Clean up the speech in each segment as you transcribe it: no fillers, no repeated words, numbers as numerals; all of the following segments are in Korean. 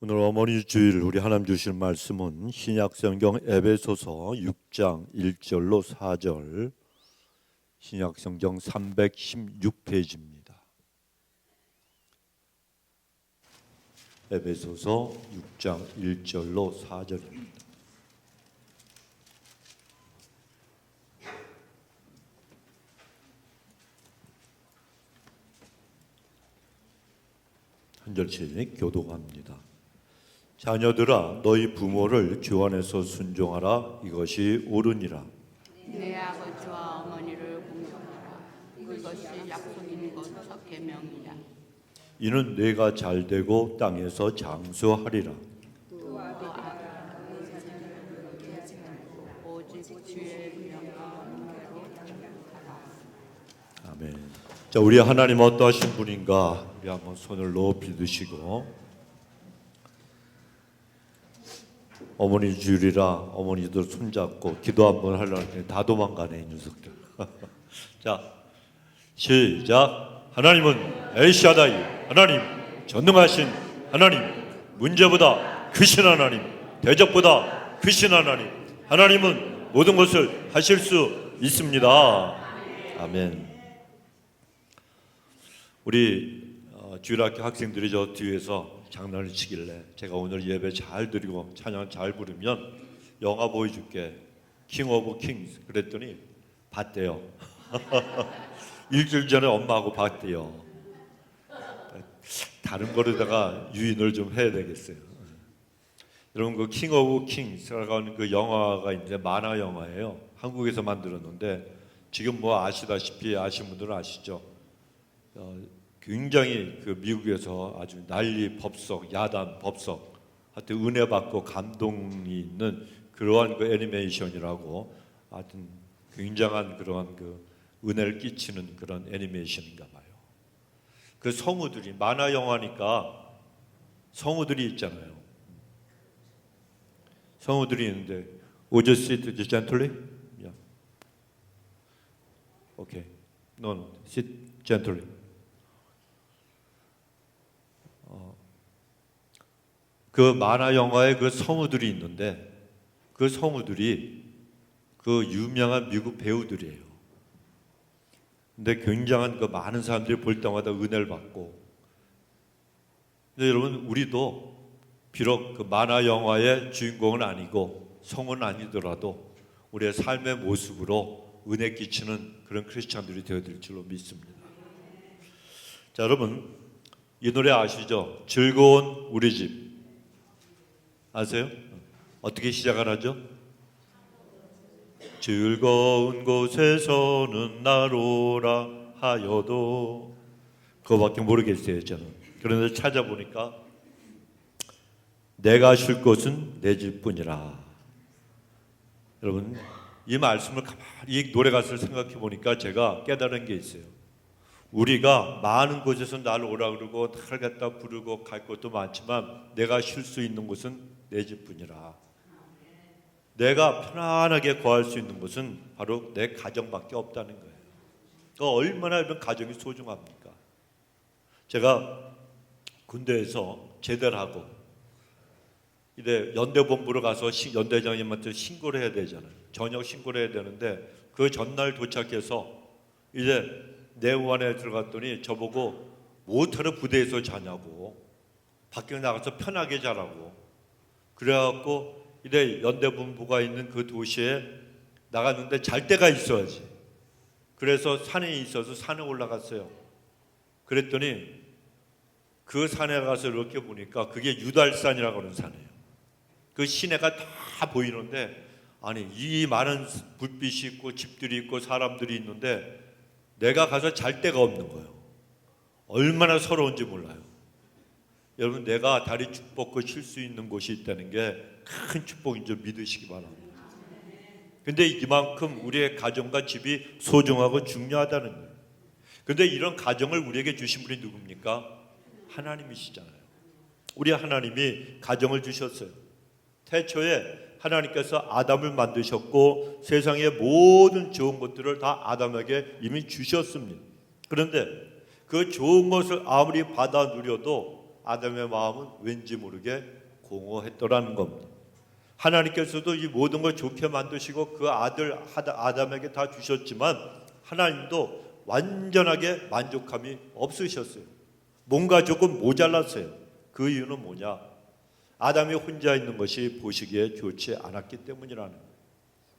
오늘 어머니 주일 우리 하나님 주실 말씀은 신약성경 에베소서 6장 1절로 4절, 신약성경 316페이지입니다. 에베소서 6장 1절로 4절입니다. 한 절씩 교독합니다. 자녀들아, 너희 부모를 주 안에서 순종하라. 이것이 옳으니라. 내 아버지와 어머니를 공경하라. 그것이 약속 있는 것 첫 계명이라. 이는 뇌가 잘 되고 땅에서 장수하리라. 오직 주의 명령대로 행하라. 아멘. 자, 우리 하나님 어떠하신 분인가? 우리 한번 손을 높이 드시고, 어머니 주일이라 어머니들 손잡고 기도 한번 하려고 다 도망가네, 이 녀석들. 자, 시작. 하나님은 엘샤다이, 하나님 전능하신 하나님, 문제보다 크신 하나님, 대적보다 크신 하나님, 하나님은 모든 것을 하실 수 있습니다. 아멘. 우리 주일학교 학생들이 저 뒤에서 장난을 치길래 제가 오늘 예배 잘 드리고 찬양 잘 부르면 영화 보여줄게, 킹 오브 킹스. 그랬더니 봤대요. 일주일 전에 엄마하고 봤대요. 다른 거로다가 유인을 좀 해야 되겠어요. 여러분, 그 킹 오브 킹스라고 하는 그 영화가 이제 만화 영화예요. 한국에서 만들었는데 지금 뭐 아시다시피, 아시는 분들은 아시죠? 굉장히 그 미국에서 아주 난리 법석, 야단 법석, 하여튼 은혜 받고 감동이 있는 그러한 그 애니메이션이라고, 하여튼 굉장한 그러한 그 은혜를 끼치는 그런 애니메이션인가 봐요. 그 성우들이, 만화 영화니까 성우들이 있잖아요. 성우들이 있는데, Would you sit gently? Yeah. Okay. No, sit gently. 그 만화 영화에 그 성우들이 있는데, 그 성우들이 그 유명한 미국 배우들이에요. 근데 굉장한 그 많은 사람들이 볼 때마다 은혜를 받고. 근데 여러분, 우리도 비록 그 만화 영화의 주인공은 아니고 성우는 아니더라도 우리의 삶의 모습으로 은혜 끼치는 그런 크리스찬들이 되어야 될 줄로 믿습니다. 자, 여러분, 이 노래 아시죠? 즐거운 우리 집. 아세요? 어떻게 시작을 하죠? 즐거운 곳에서는 나로라 하여도. 그거밖에 모르겠어요, 저는. 그런데 찾아보니까 내가 쉴 곳은 내 집뿐이라. 여러분, 이 말씀을 가만히, 이 노래 가사를 생각해 보니까 제가 깨달은 게 있어요. 우리가 많은 곳에서 나를 오라 그러고 나를 갖다 부르고 갈 곳도 많지만 내가 쉴 수 있는 곳은 내 집뿐이라. 내가 편안하게 거할 수 있는 곳은 바로 내 가정밖에 없다는 거예요. 얼마나 이런 가정이 소중합니까? 제가 군대에서 제대를 하고 이제 연대본부로 가서 연대장님한테 신고를 해야 되잖아요. 저녁 신고를 해야 되는데 그 전날 도착해서 이제 내후안에 들어갔더니 저보고 뭐하러 부대에서 자냐고, 밖에 나가서 편하게 자라고. 그래갖고 이제 연대본부가 있는 그 도시에 나갔는데 잘 데가 있어야지. 그래서 산에 있어서 산에 올라갔어요. 그랬더니 그 산에 가서 이렇게 보니까 그게 유달산이라고 하는 산이에요. 그 시내가 다 보이는데, 아니 이 많은 불빛이 있고 집들이 있고 사람들이 있는데 내가 가서 잘 데가 없는 거예요. 얼마나 서러운지 몰라요. 여러분, 내가 다리 쭉 뻗고 쉴 수 있는 곳이 있다는 게 큰 축복인 줄 믿으시기 바랍니다. 근데 이만큼 우리의 가정과 집이 소중하고 중요하다는 거예요. 근데 이런 가정을 우리에게 주신 분이 누굽니까? 하나님이시잖아요. 우리 하나님이 가정을 주셨어요. 태초에 하나님께서 아담을 만드셨고 세상의 모든 좋은 것들을 다 아담에게 이미 주셨습니다. 그런데 그 좋은 것을 아무리 받아 누려도 아담의 마음은 왠지 모르게 공허했더라는 겁니다. 하나님께서도 이 모든 걸 좋게 만드시고 그 아들 아담에게 다 주셨지만 하나님도 완전하게 만족함이 없으셨어요. 뭔가 조금 모자랐어요. 그 이유는 뭐냐? 아담이 혼자 있는 것이 보시기에 좋지 않았기 때문이라는 거예요.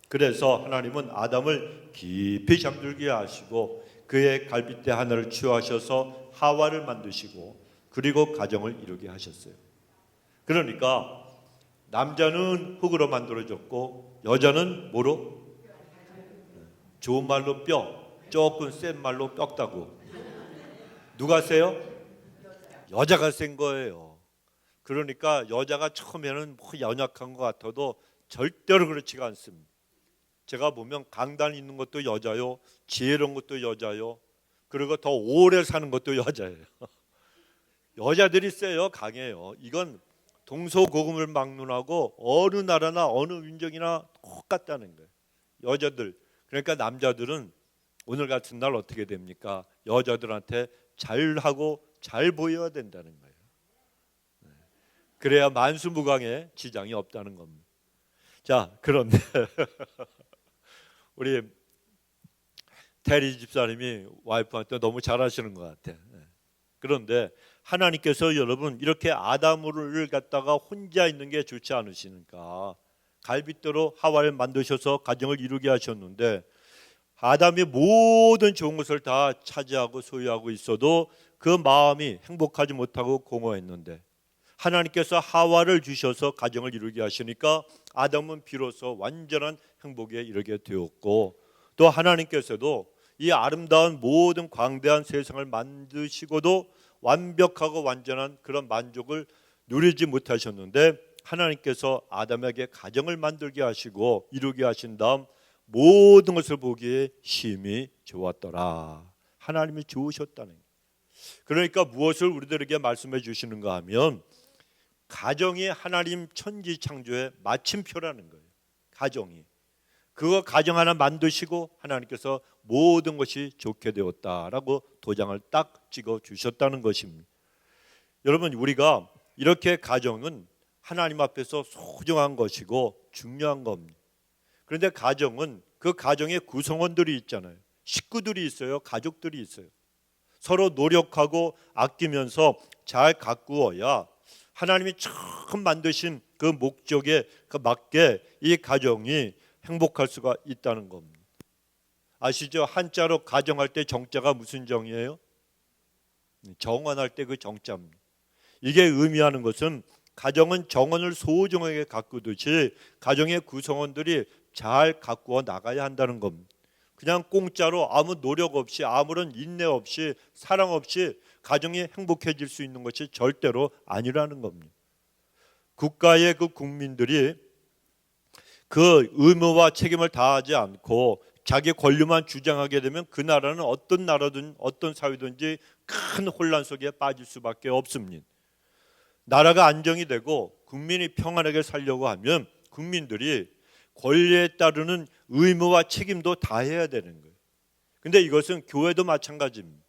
그래서 하나님은 아담을 깊이 잠들게 하시고 그의 갈빗대 하나를 취하셔서 하와를 만드시고 그리고 가정을 이루게 하셨어요. 그러니까 남자는 흙으로 만들어졌고 여자는 뭐로? 좋은 말로 뼈, 조금 센 말로 뼈다구. 누가 세요? 여자가 센 거예요. 그러니까 여자가 처음에는 뭐 연약한 것 같아도 절대로 그렇지가 않습니다. 제가 보면 강단 있는 것도 여자요, 지혜로운 것도 여자요, 그리고 더 오래 사는 것도 여자예요. 여자들이 세요, 강해요. 이건 동서고금을 막론하고 어느 나라나 어느 민족이나 똑같다는 거예요. 여자들. 그러니까 남자들은 오늘 같은 날 어떻게 됩니까? 여자들한테 잘하고 잘 보여야 된다는 거예요. 그래야 만수무강에 지장이 없다는 겁니다. 자, 그런데 우리 대리 집사님이 와이프한테 너무 잘하시는 것 같아. 그런데 하나님께서 여러분 이렇게 아담을 갖다가 혼자 있는 게 좋지 않으시니까 갈빗대로 하와를 만드셔서 가정을 이루게 하셨는데 아담이 모든 좋은 것을 다 차지하고 소유하고 있어도 그 마음이 행복하지 못하고 공허했는데 하나님께서 하와를 주셔서 가정을 이루게 하시니까 아담은 비로소 완전한 행복에 이르게 되었고 또 하나님께서도 이 아름다운 모든 광대한 세상을 만드시고도 완벽하고 완전한 그런 만족을 누리지 못하셨는데 하나님께서 아담에게 가정을 만들게 하시고 이루게 하신 다음 모든 것을 보기에 심히 좋았더라. 하나님이 좋으셨다는 거예요. 그러니까 무엇을 우리들에게 말씀해 주시는가 하면 가정이 하나님 천지 창조의 마침표라는 거예요. 가정이. 그거 가정 하나 만드시고 하나님께서 모든 것이 좋게 되었다라고 도장을 딱 찍어 주셨다는 것입니다. 여러분 우리가 이렇게 가정은 하나님 앞에서 소중한 것이고 중요한 겁니다. 그런데 가정은 그 가정의 구성원들이 있잖아요. 식구들이 있어요. 가족들이 있어요. 서로 노력하고 아끼면서 잘 가꾸어야 하나님이 처음 만드신 그 목적에 맞게 이 가정이 행복할 수가 있다는 겁니다. 아시죠? 한자로 가정할 때 정자가 무슨 정이에요? 정원할 때 그 정자입니다. 이게 의미하는 것은 가정은 정원을 소중하게 가꾸듯이 가정의 구성원들이 잘 가꾸어 나가야 한다는 겁니다. 그냥 공짜로 아무 노력 없이 아무런 인내 없이 사랑 없이 가정이 행복해질 수 있는 것이 절대로 아니라는 겁니다. 국가의 그 국민들이 그 의무와 책임을 다하지 않고 자기 권리만 주장하게 되면 그 나라는 어떤 나라든 어떤 사회든지 큰 혼란 속에 빠질 수밖에 없습니다. 나라가 안정이 되고 국민이 평안하게 살려고 하면 국민들이 권리에 따르는 의무와 책임도 다해야 되는 거예요. 근데 이것은 교회도 마찬가지입니다.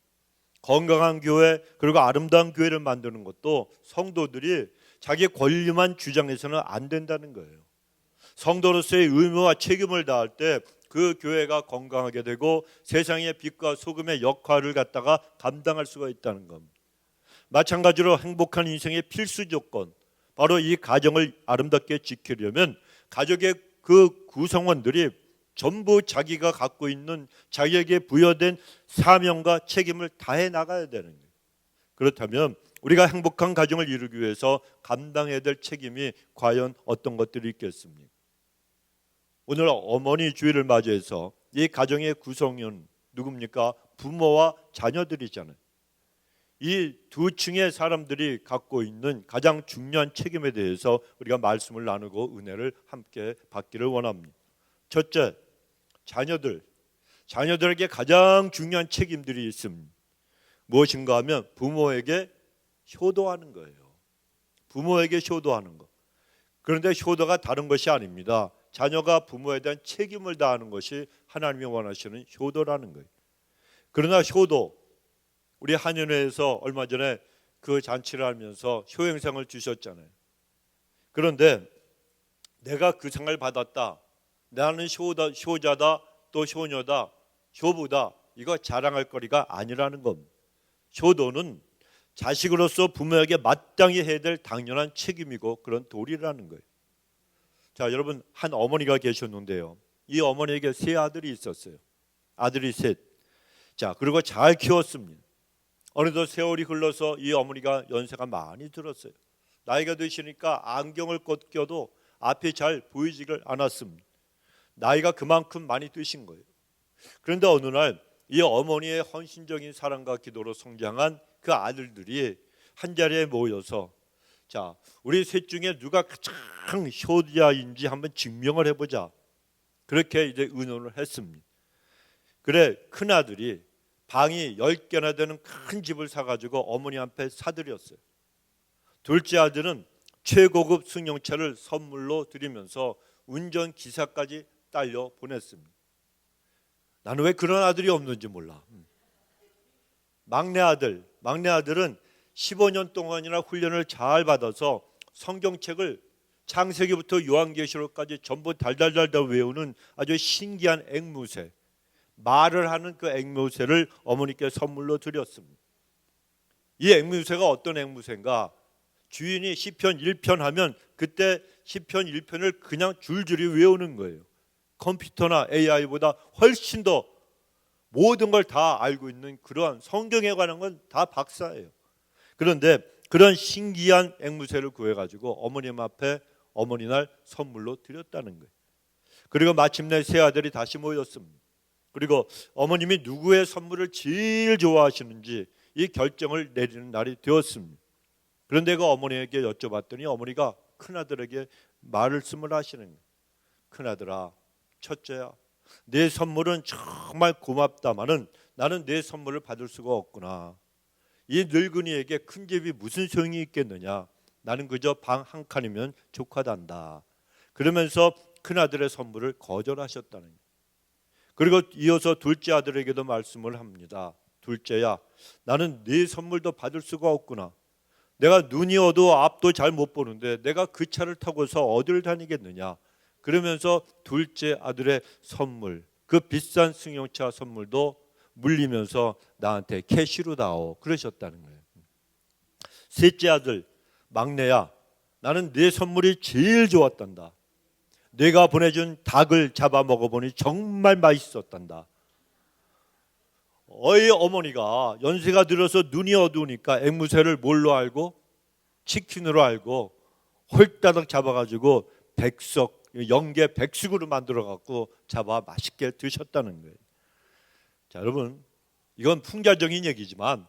건강한 교회 그리고 아름다운 교회를 만드는 것도 성도들이 자기 권리만 주장해서는 안 된다는 거예요. 성도로서의 의무와 책임을 다할 때 그 교회가 건강하게 되고 세상의 빛과 소금의 역할을 갖다가 감당할 수가 있다는 겁니다. 마찬가지로 행복한 인생의 필수 조건 바로 이 가정을 아름답게 지키려면 가족의 그 구성원들이 전부 자기가 갖고 있는 자기에게 부여된 사명과 책임을 다해 나가야 되는 거예요. 그렇다면 우리가 행복한 가정을 이루기 위해서 감당해야 될 책임이 과연 어떤 것들이 있겠습니까? 오늘 어머니 주일을 맞이해서 이 가정의 구성원 누굽니까? 부모와 자녀들이잖아요. 이 두 층의 사람들이 갖고 있는 가장 중요한 책임에 대해서 우리가 말씀을 나누고 은혜를 함께 받기를 원합니다. 첫째, 자녀들에게 가장 중요한 책임들이 있습니다. 무엇인가 하면 부모에게 효도하는 거예요. 부모에게 효도하는 것. 그런데 효도가 다른 것이 아닙니다. 자녀가 부모에 대한 책임을 다하는 것이 하나님이 원하시는 효도라는 거예요. 그러나 효도, 우리 한인회에서 얼마 전에 그 잔치를 하면서 효행상을 주셨잖아요. 그런데 내가 그 상을 받았다, 나는 효자다, 또 효녀다, 효부다, 이거 자랑할 거리가 아니라는 겁니다. 효도는 자식으로서 부모에게 마땅히 해야 될 당연한 책임이고 그런 도리라는 거예요. 자, 여러분, 한 어머니가 계셨는데요, 이 어머니에게 세 아들이 있었어요. 아들이 셋. 자, 그리고 잘 키웠습니다. 어느덧 세월이 흘러서 이 어머니가 연세가 많이 들었어요. 나이가 드시니까 안경을 껴도 앞이 잘 보이지를 않았습니다. 나이가 그만큼 많이 드신 거예요. 그런데 어느 날 이 어머니의 헌신적인 사랑과 기도로 성장한 그 아들들이 한자리에 모여서, 자, 우리 셋 중에 누가 가장 효자인지 한번 증명을 해보자. 그렇게 이제 의논을 했습니다. 그래, 큰 아들이 방이 10개나 되는 큰 집을 사가지고 어머니 앞에 사드렸어요. 둘째 아들은 최고급 승용차를 선물로 드리면서 운전기사까지 딸려 보냈습니다. 나는 왜 그런 아들이 없는지 몰라. 막내 아들은 15년 동안이나 훈련을 잘 받아서 성경책을 창세기부터 요한계시록까지 전부 달달달달 외우는 아주 신기한 앵무새, 말을 하는 그 앵무새를 어머니께 선물로 드렸습니다. 이 앵무새가 어떤 앵무새인가? 주인이 시편 1편 하면 그때 시편 1편을 그냥 줄줄이 외우는 거예요. 컴퓨터나 AI보다 훨씬 더 모든 걸 다 알고 있는 그러한 성경에 관한 건 다 박사예요. 그런데 그런 신기한 앵무새를 구해가지고 어머님 앞에 어머니날 선물로 드렸다는 거예요. 그리고 마침내 세 아들이 다시 모였습니다. 그리고 어머님이 누구의 선물을 제일 좋아하시는지 이 결정을 내리는 날이 되었습니다. 그런데 그 어머니에게 여쭤봤더니 어머니가 큰아들에게 말씀을 하시는 거예요. 큰아들아, 첫째야, 내 선물은 정말 고맙다마는 나는 내 선물을 받을 수가 없구나. 이 늙은이에게 큰 집이 무슨 소용이 있겠느냐. 나는 그저 방 한 칸이면 족하단다. 그러면서 큰아들의 선물을 거절하셨다는 거예요. 그리고 이어서 둘째 아들에게도 말씀을 합니다. 둘째야, 나는 네 선물도 받을 수가 없구나. 내가 눈이 어두워 앞도 잘 못 보는데 내가 그 차를 타고서 어디를 다니겠느냐. 그러면서 둘째 아들의 선물, 그 비싼 승용차 선물도 물리면서 나한테 캐시로 다오 그러셨다는 거예요. 셋째 아들, 막내야, 나는 네 선물이 제일 좋았단다. 내가 보내준 닭을 잡아 먹어보니 정말 맛있었단다. 어이 어머니가 연세가 들어서 눈이 어두우니까 앵무새를 뭘로 알고? 치킨으로 알고 홀따닥 잡아가지고 영계 백숙으로 만들어갖고 잡아 맛있게 드셨다는 거예요. 자, 여러분, 이건 풍자적인 얘기지만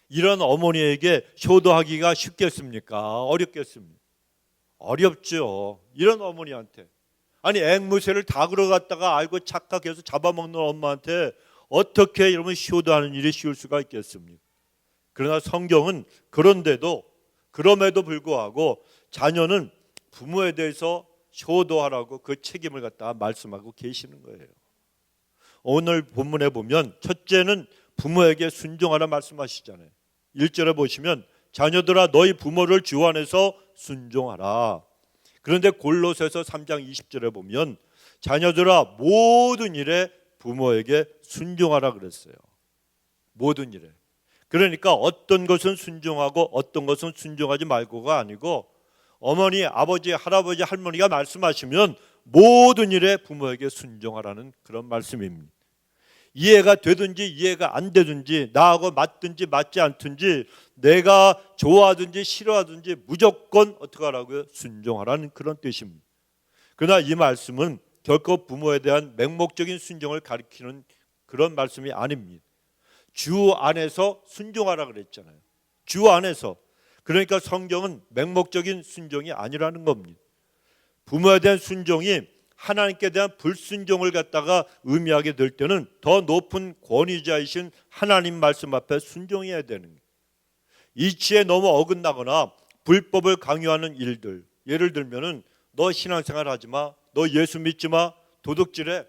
이런 어머니에게 효도하기가 쉽겠습니까? 어렵겠습니까? 어렵죠. 이런 어머니한테, 아니 앵무새를 닭으로 갖다가 알고 착각해서 잡아먹는 엄마한테 어떻게 여러분 효도하는 일이 쉬울 수가 있겠습니까? 그러나 성경은 그럼에도 불구하고 자녀는 부모에 대해서 효도하라고 그 책임을 갖다가 말씀하고 계시는 거예요. 오늘 본문에 보면 첫째는 부모에게 순종하라 말씀하시잖아요. 1절에 보시면 자녀들아 너희 부모를 주 안에서 순종하라. 그런데 골로새서 3장 20절에 보면 자녀들아 모든 일에 부모에게 순종하라 그랬어요. 모든 일에. 그러니까 어떤 것은 순종하고 어떤 것은 순종하지 말고가 아니고 어머니, 아버지, 할아버지, 할머니가 말씀하시면 모든 일에 부모에게 순종하라는 그런 말씀입니다. 이해가 되든지 이해가 안 되든지 나하고 맞든지 맞지 않든지 내가 좋아하든지 싫어하든지 무조건 어떻게 하라고요? 순종하라는 그런 뜻입니다. 그러나 이 말씀은 결코 부모에 대한 맹목적인 순종을 가리키는 그런 말씀이 아닙니다. 주 안에서 순종하라 그랬잖아요. 주 안에서. 그러니까 성경은 맹목적인 순종이 아니라는 겁니다. 부모에 대한 순종이 하나님께 대한 불순종을 갖다가 의미하게 될 때는 더 높은 권위자이신 하나님 말씀 앞에 순종해야 되는 거예요. 이치에 너무 어긋나거나 불법을 강요하는 일들, 예를 들면은 너 신앙생활 하지 마, 너 예수 믿지 마, 도둑질해.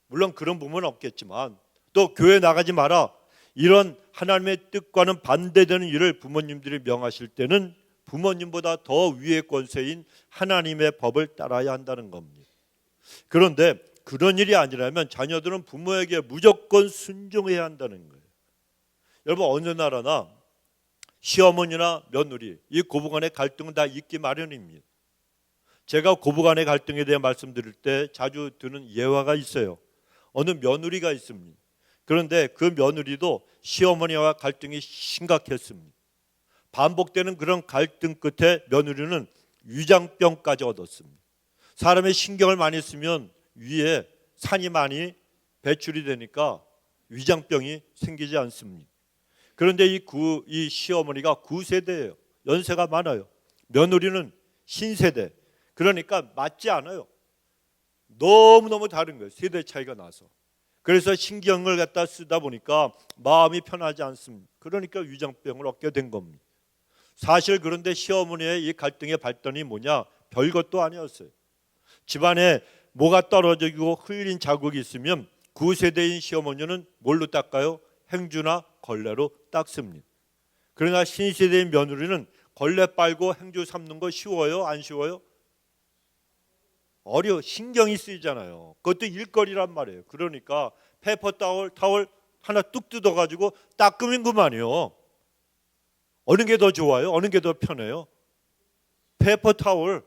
물론 그런 부분은 없겠지만 또 교회 나가지 마라. 이런 하나님의 뜻과는 반대되는 일을 부모님들이 명하실 때는 부모님보다 더 위의 권세인 하나님의 법을 따라야 한다는 겁니다. 그런데 그런 일이 아니라면 자녀들은 부모에게 무조건 순종해야 한다는 거예요. 여러분, 어느 나라나 시어머니나 며느리, 이 고부간의 갈등은 다 있기 마련입니다. 제가 고부간의 갈등에 대해 말씀드릴 때 자주 드는 예화가 있어요. 어느 며느리가 있습니다. 그런데 그 며느리도 시어머니와 갈등이 심각했습니다. 반복되는 그런 갈등 끝에 며느리는 위장병까지 얻었습니다. 사람의 신경을 많이 쓰면 위에 산이 많이 배출이 되니까 위장병이 생기지 않습니다. 그런데 이 시어머니가 9세대예요. 연세가 많아요. 며느리는 신세대. 그러니까 맞지 않아요. 너무너무 다른 거예요. 세대 차이가 나서. 그래서 신경을 갖다 쓰다 보니까 마음이 편하지 않습니다. 그러니까 위장병을 얻게 된 겁니다. 사실 그런데 시어머니의 이 갈등의 발단이 뭐냐? 별것도 아니었어요. 집안에 뭐가 떨어지고 흘린 자국이 있으면 9세대인 시어머니는 뭘로 닦아요? 행주나 걸레로 닦습니다. 그러나 신세대인 며느리는 걸레 빨고 행주 삶는 거 쉬워요? 안 쉬워요? 어려워. 신경이 쓰이잖아요. 그것도 일거리란 말이에요. 그러니까 페이퍼 타월 하나 뚝 뜯어가지고 닦으면 그만이요. 어느 게 더 좋아요? 어느 게 더 편해요? 페이퍼 타월.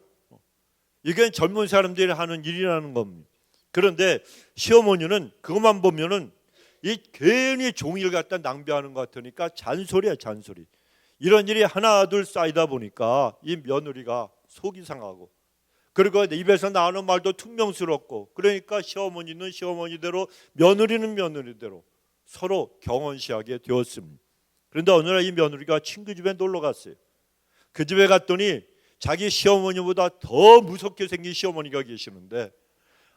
이게 젊은 사람들이 하는 일이라는 겁니다. 그런데 시어머니는 그것만 보면은 이 괜히 종이를 갖다 낭비하는 것 같으니까 잔소리야, 잔소리. 이런 일이 하나 둘 쌓이다 보니까 이 며느리가 속이 상하고, 그리고 입에서 나오는 말도 퉁명스럽고, 그러니까 시어머니는 시어머니대로 며느리는 며느리대로 서로 경원시하게 되었습니다. 그런데 어느 날 이 며느리가 친구 집에 놀러 갔어요. 그 집에 갔더니 자기 시어머니보다 더 무섭게 생긴 시어머니가 계시는데,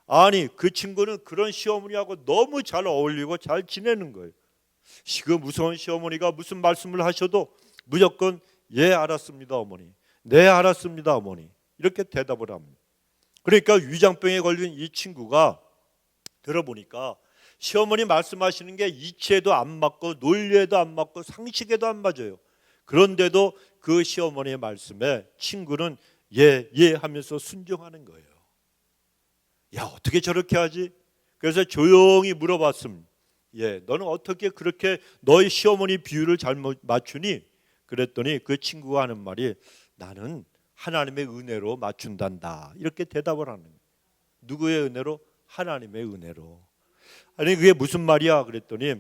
아니 그 친구는 그런 시어머니하고 너무 잘 어울리고 잘 지내는 거예요. 그 무서운 시어머니가 무슨 말씀을 하셔도 무조건 예 알았습니다 어머니, 네 알았습니다 어머니, 이렇게 대답을 합니다. 그러니까 위장병에 걸린 이 친구가 들어보니까 시어머니 말씀하시는 게 이치에도 안 맞고 논리에도 안 맞고 상식에도 안 맞아요. 그런데도 그 시어머니의 말씀에 친구는 예 하면서 순종하는 거예요. 야, 어떻게 저렇게 하지? 그래서 조용히 물어봤습니다. 예, 너는 어떻게 그렇게 너희 시어머니 비율을 잘못 맞추니? 그랬더니 그 친구가 하는 말이 나는 하나님의 은혜로 맞춘단다, 이렇게 대답을 하는 거예요. 누구의 은혜로? 하나님의 은혜로. 아니 그게 무슨 말이야? 그랬더니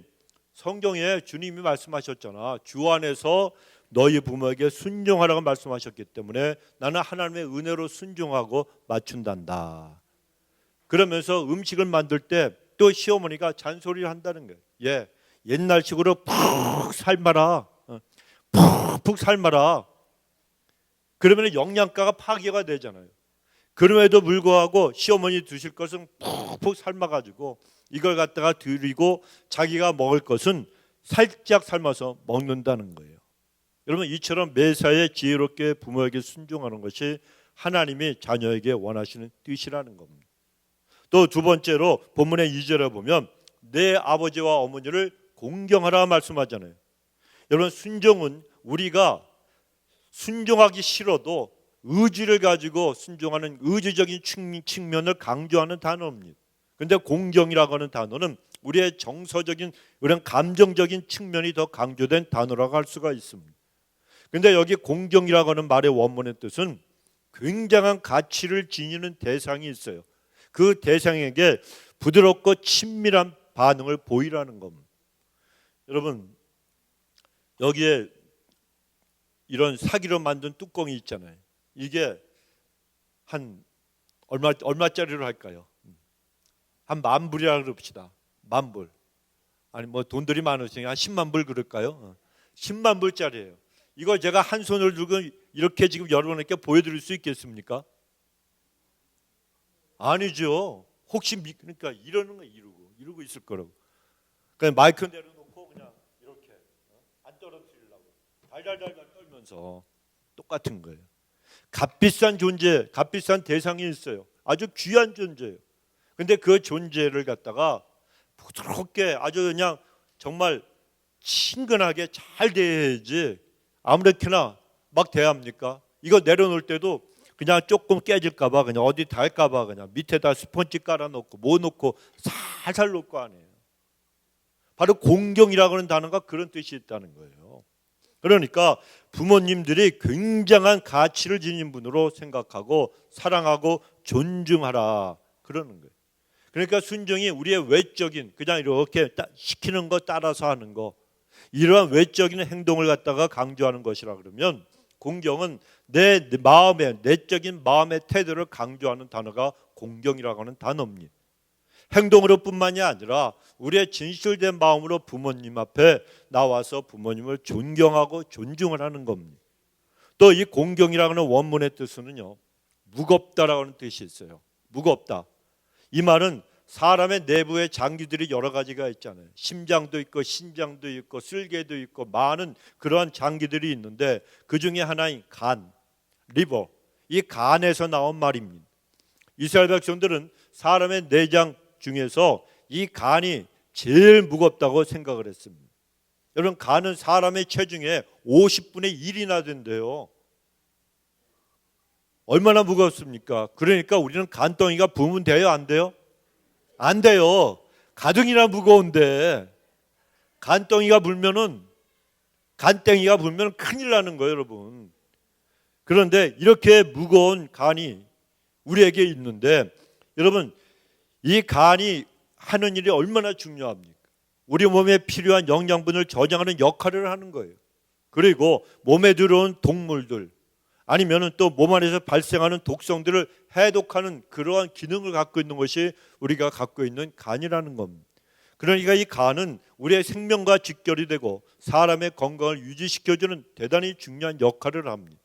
성경에 주님이 말씀하셨잖아. 주 안에서 너희 부모에게 순종하라고 말씀하셨기 때문에 나는 하나님의 은혜로 순종하고 맞춘단다. 그러면서 음식을 만들 때 또 시어머니가 잔소리를 한다는 거예요. 예, 옛날식으로 푹 삶아라. 푹 삶아라. 그러면 영양가가 파괴가 되잖아요. 그럼에도 불구하고 시어머니 드실 것은 푹 삶아가지고 이걸 갖다가 드리고 자기가 먹을 것은 살짝 삶아서 먹는다는 거예요. 여러분, 이처럼 매사에 지혜롭게 부모에게 순종하는 것이 하나님이 자녀에게 원하시는 뜻이라는 겁니다. 또 두 번째로 본문의 2절에 보면 내 아버지와 어머니를 공경하라 말씀하잖아요. 여러분, 순종은 우리가 순종하기 싫어도 의지를 가지고 순종하는 의지적인 측면을 강조하는 단어입니다. 그런데 공경이라고 하는 단어는 우리의 정서적인 이런 감정적인 측면이 더 강조된 단어라고 할 수가 있습니다. 그런데 여기 공경이라고 하는 말의 원문의 뜻은 굉장한 가치를 지니는 대상이 있어요. 그 대상에게 부드럽고 친밀한 반응을 보이라는 겁니다. 여러분, 여기에 이런 사기로 만든 뚜껑이 있잖아요. 이게 한 얼마짜리로 할까요? 한 10,000불이라고 그럽시다. 10,000불. 아니 뭐 돈들이 많으시니까 한 10만 불 그럴까요? 10만 불짜리예요. 이걸 제가 한 손을 들고 이렇게 지금 여러분에게 보여드릴 수 있겠습니까? 아니죠. 혹시 그러니까 이러는 거 이러고 있을 거라고. 그냥 마이크 내려놓고 그냥 이렇게 안 떨어뜨리려고 달달달 떨면서 똑같은 거예요. 값비싼 존재, 값비싼 대상이 있어요. 아주 귀한 존재예요. 근데 그 존재를 갖다가 부드럽게 아주 그냥 정말 친근하게 잘 대해야지 아무렇게나 막 대합니까? 이거 내려놓을 때도 그냥 조금 깨질까봐 그냥 어디 닿을까봐 그냥 밑에다 스펀지 깔아놓고 뭐 놓고 살살 놓을 거 아니에요. 바로 공경이라고 하는 단어가 그런 뜻이 있다는 거예요. 그러니까 부모님들이 굉장한 가치를 지닌 분으로 생각하고 사랑하고 존중하라 그러는 거예요. 그러니까 순종이 우리의 외적인 그냥 이렇게 시키는 거 따라서 하는 거 이러한 외적인 행동을 갖다가 강조하는 것이라 그러면 공경은 내 마음의 내적인 마음의 태도를 강조하는 단어가 공경이라고 하는 단어입니다. 행동으로뿐만이 아니라 우리의 진실된 마음으로 부모님 앞에 나와서 부모님을 존경하고 존중을 하는 겁니다. 또 이 공경이라고 하는 원문의 뜻은요 무겁다라고 하는 뜻이 있어요. 무겁다. 이 말은 사람의 내부의 장기들이 여러 가지가 있잖아요. 심장도 있고 신장도 있고 쓸개도 있고 많은 그러한 장기들이 있는데 그 중에 하나인 간, 리버, 이 간에서 나온 말입니다. 이스라엘 백성들은 사람의 내장 중에서 이 간이 제일 무겁다고 생각을 했습니다. 여러분 간은 사람의 체중의 50분의 1이나 된대요. 얼마나 무겁습니까? 그러니까 우리는 간덩이가 부으면 돼요? 안 돼요? 안 돼요. 가등이나 무거운데 간덩이가 불면은 간땡이가 불면 큰일 나는 거예요, 여러분. 그런데 이렇게 무거운 간이 우리에게 있는데 여러분 이 간이 하는 일이 얼마나 중요합니까? 우리 몸에 필요한 영양분을 저장하는 역할을 하는 거예요. 그리고 몸에 들어온 동물들 아니면은 또 몸 안에서 발생하는 독성들을 해독하는 그러한 기능을 갖고 있는 것이 우리가 갖고 있는 간이라는 겁니다. 그러니까 이 간은 우리의 생명과 직결이 되고 사람의 건강을 유지시켜주는 대단히 중요한 역할을 합니다.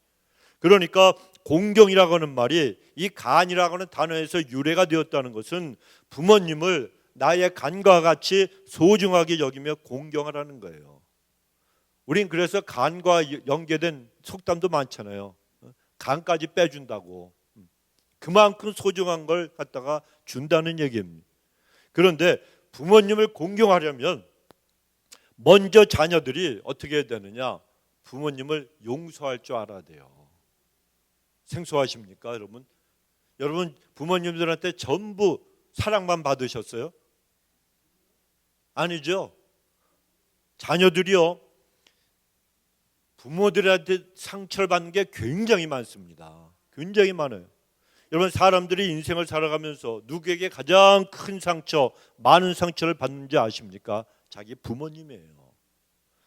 그러니까 공경이라고 하는 말이 이 간이라고 하는 단어에서 유래가 되었다는 것은 부모님을 나의 간과 같이 소중하게 여기며 공경하라는 거예요. 우린 그래서 간과 연계된 속담도 많잖아요. 간까지 빼준다고. 그만큼 소중한 걸 갖다가 준다는 얘기입니다. 그런데 부모님을 공경하려면 먼저 자녀들이 어떻게 해야 되느냐? 부모님을 용서할 줄 알아야 돼요. 생소하십니까, 여러분? 여러분 부모님들한테 전부 사랑만 받으셨어요? 아니죠. 자녀들이요. 부모들한테 상처를 받는 게 굉장히 많습니다. 굉장히 많아요. 여러분 사람들이 인생을 살아가면서 누구에게 가장 큰 상처, 많은 상처를 받는지 아십니까? 자기 부모님이에요.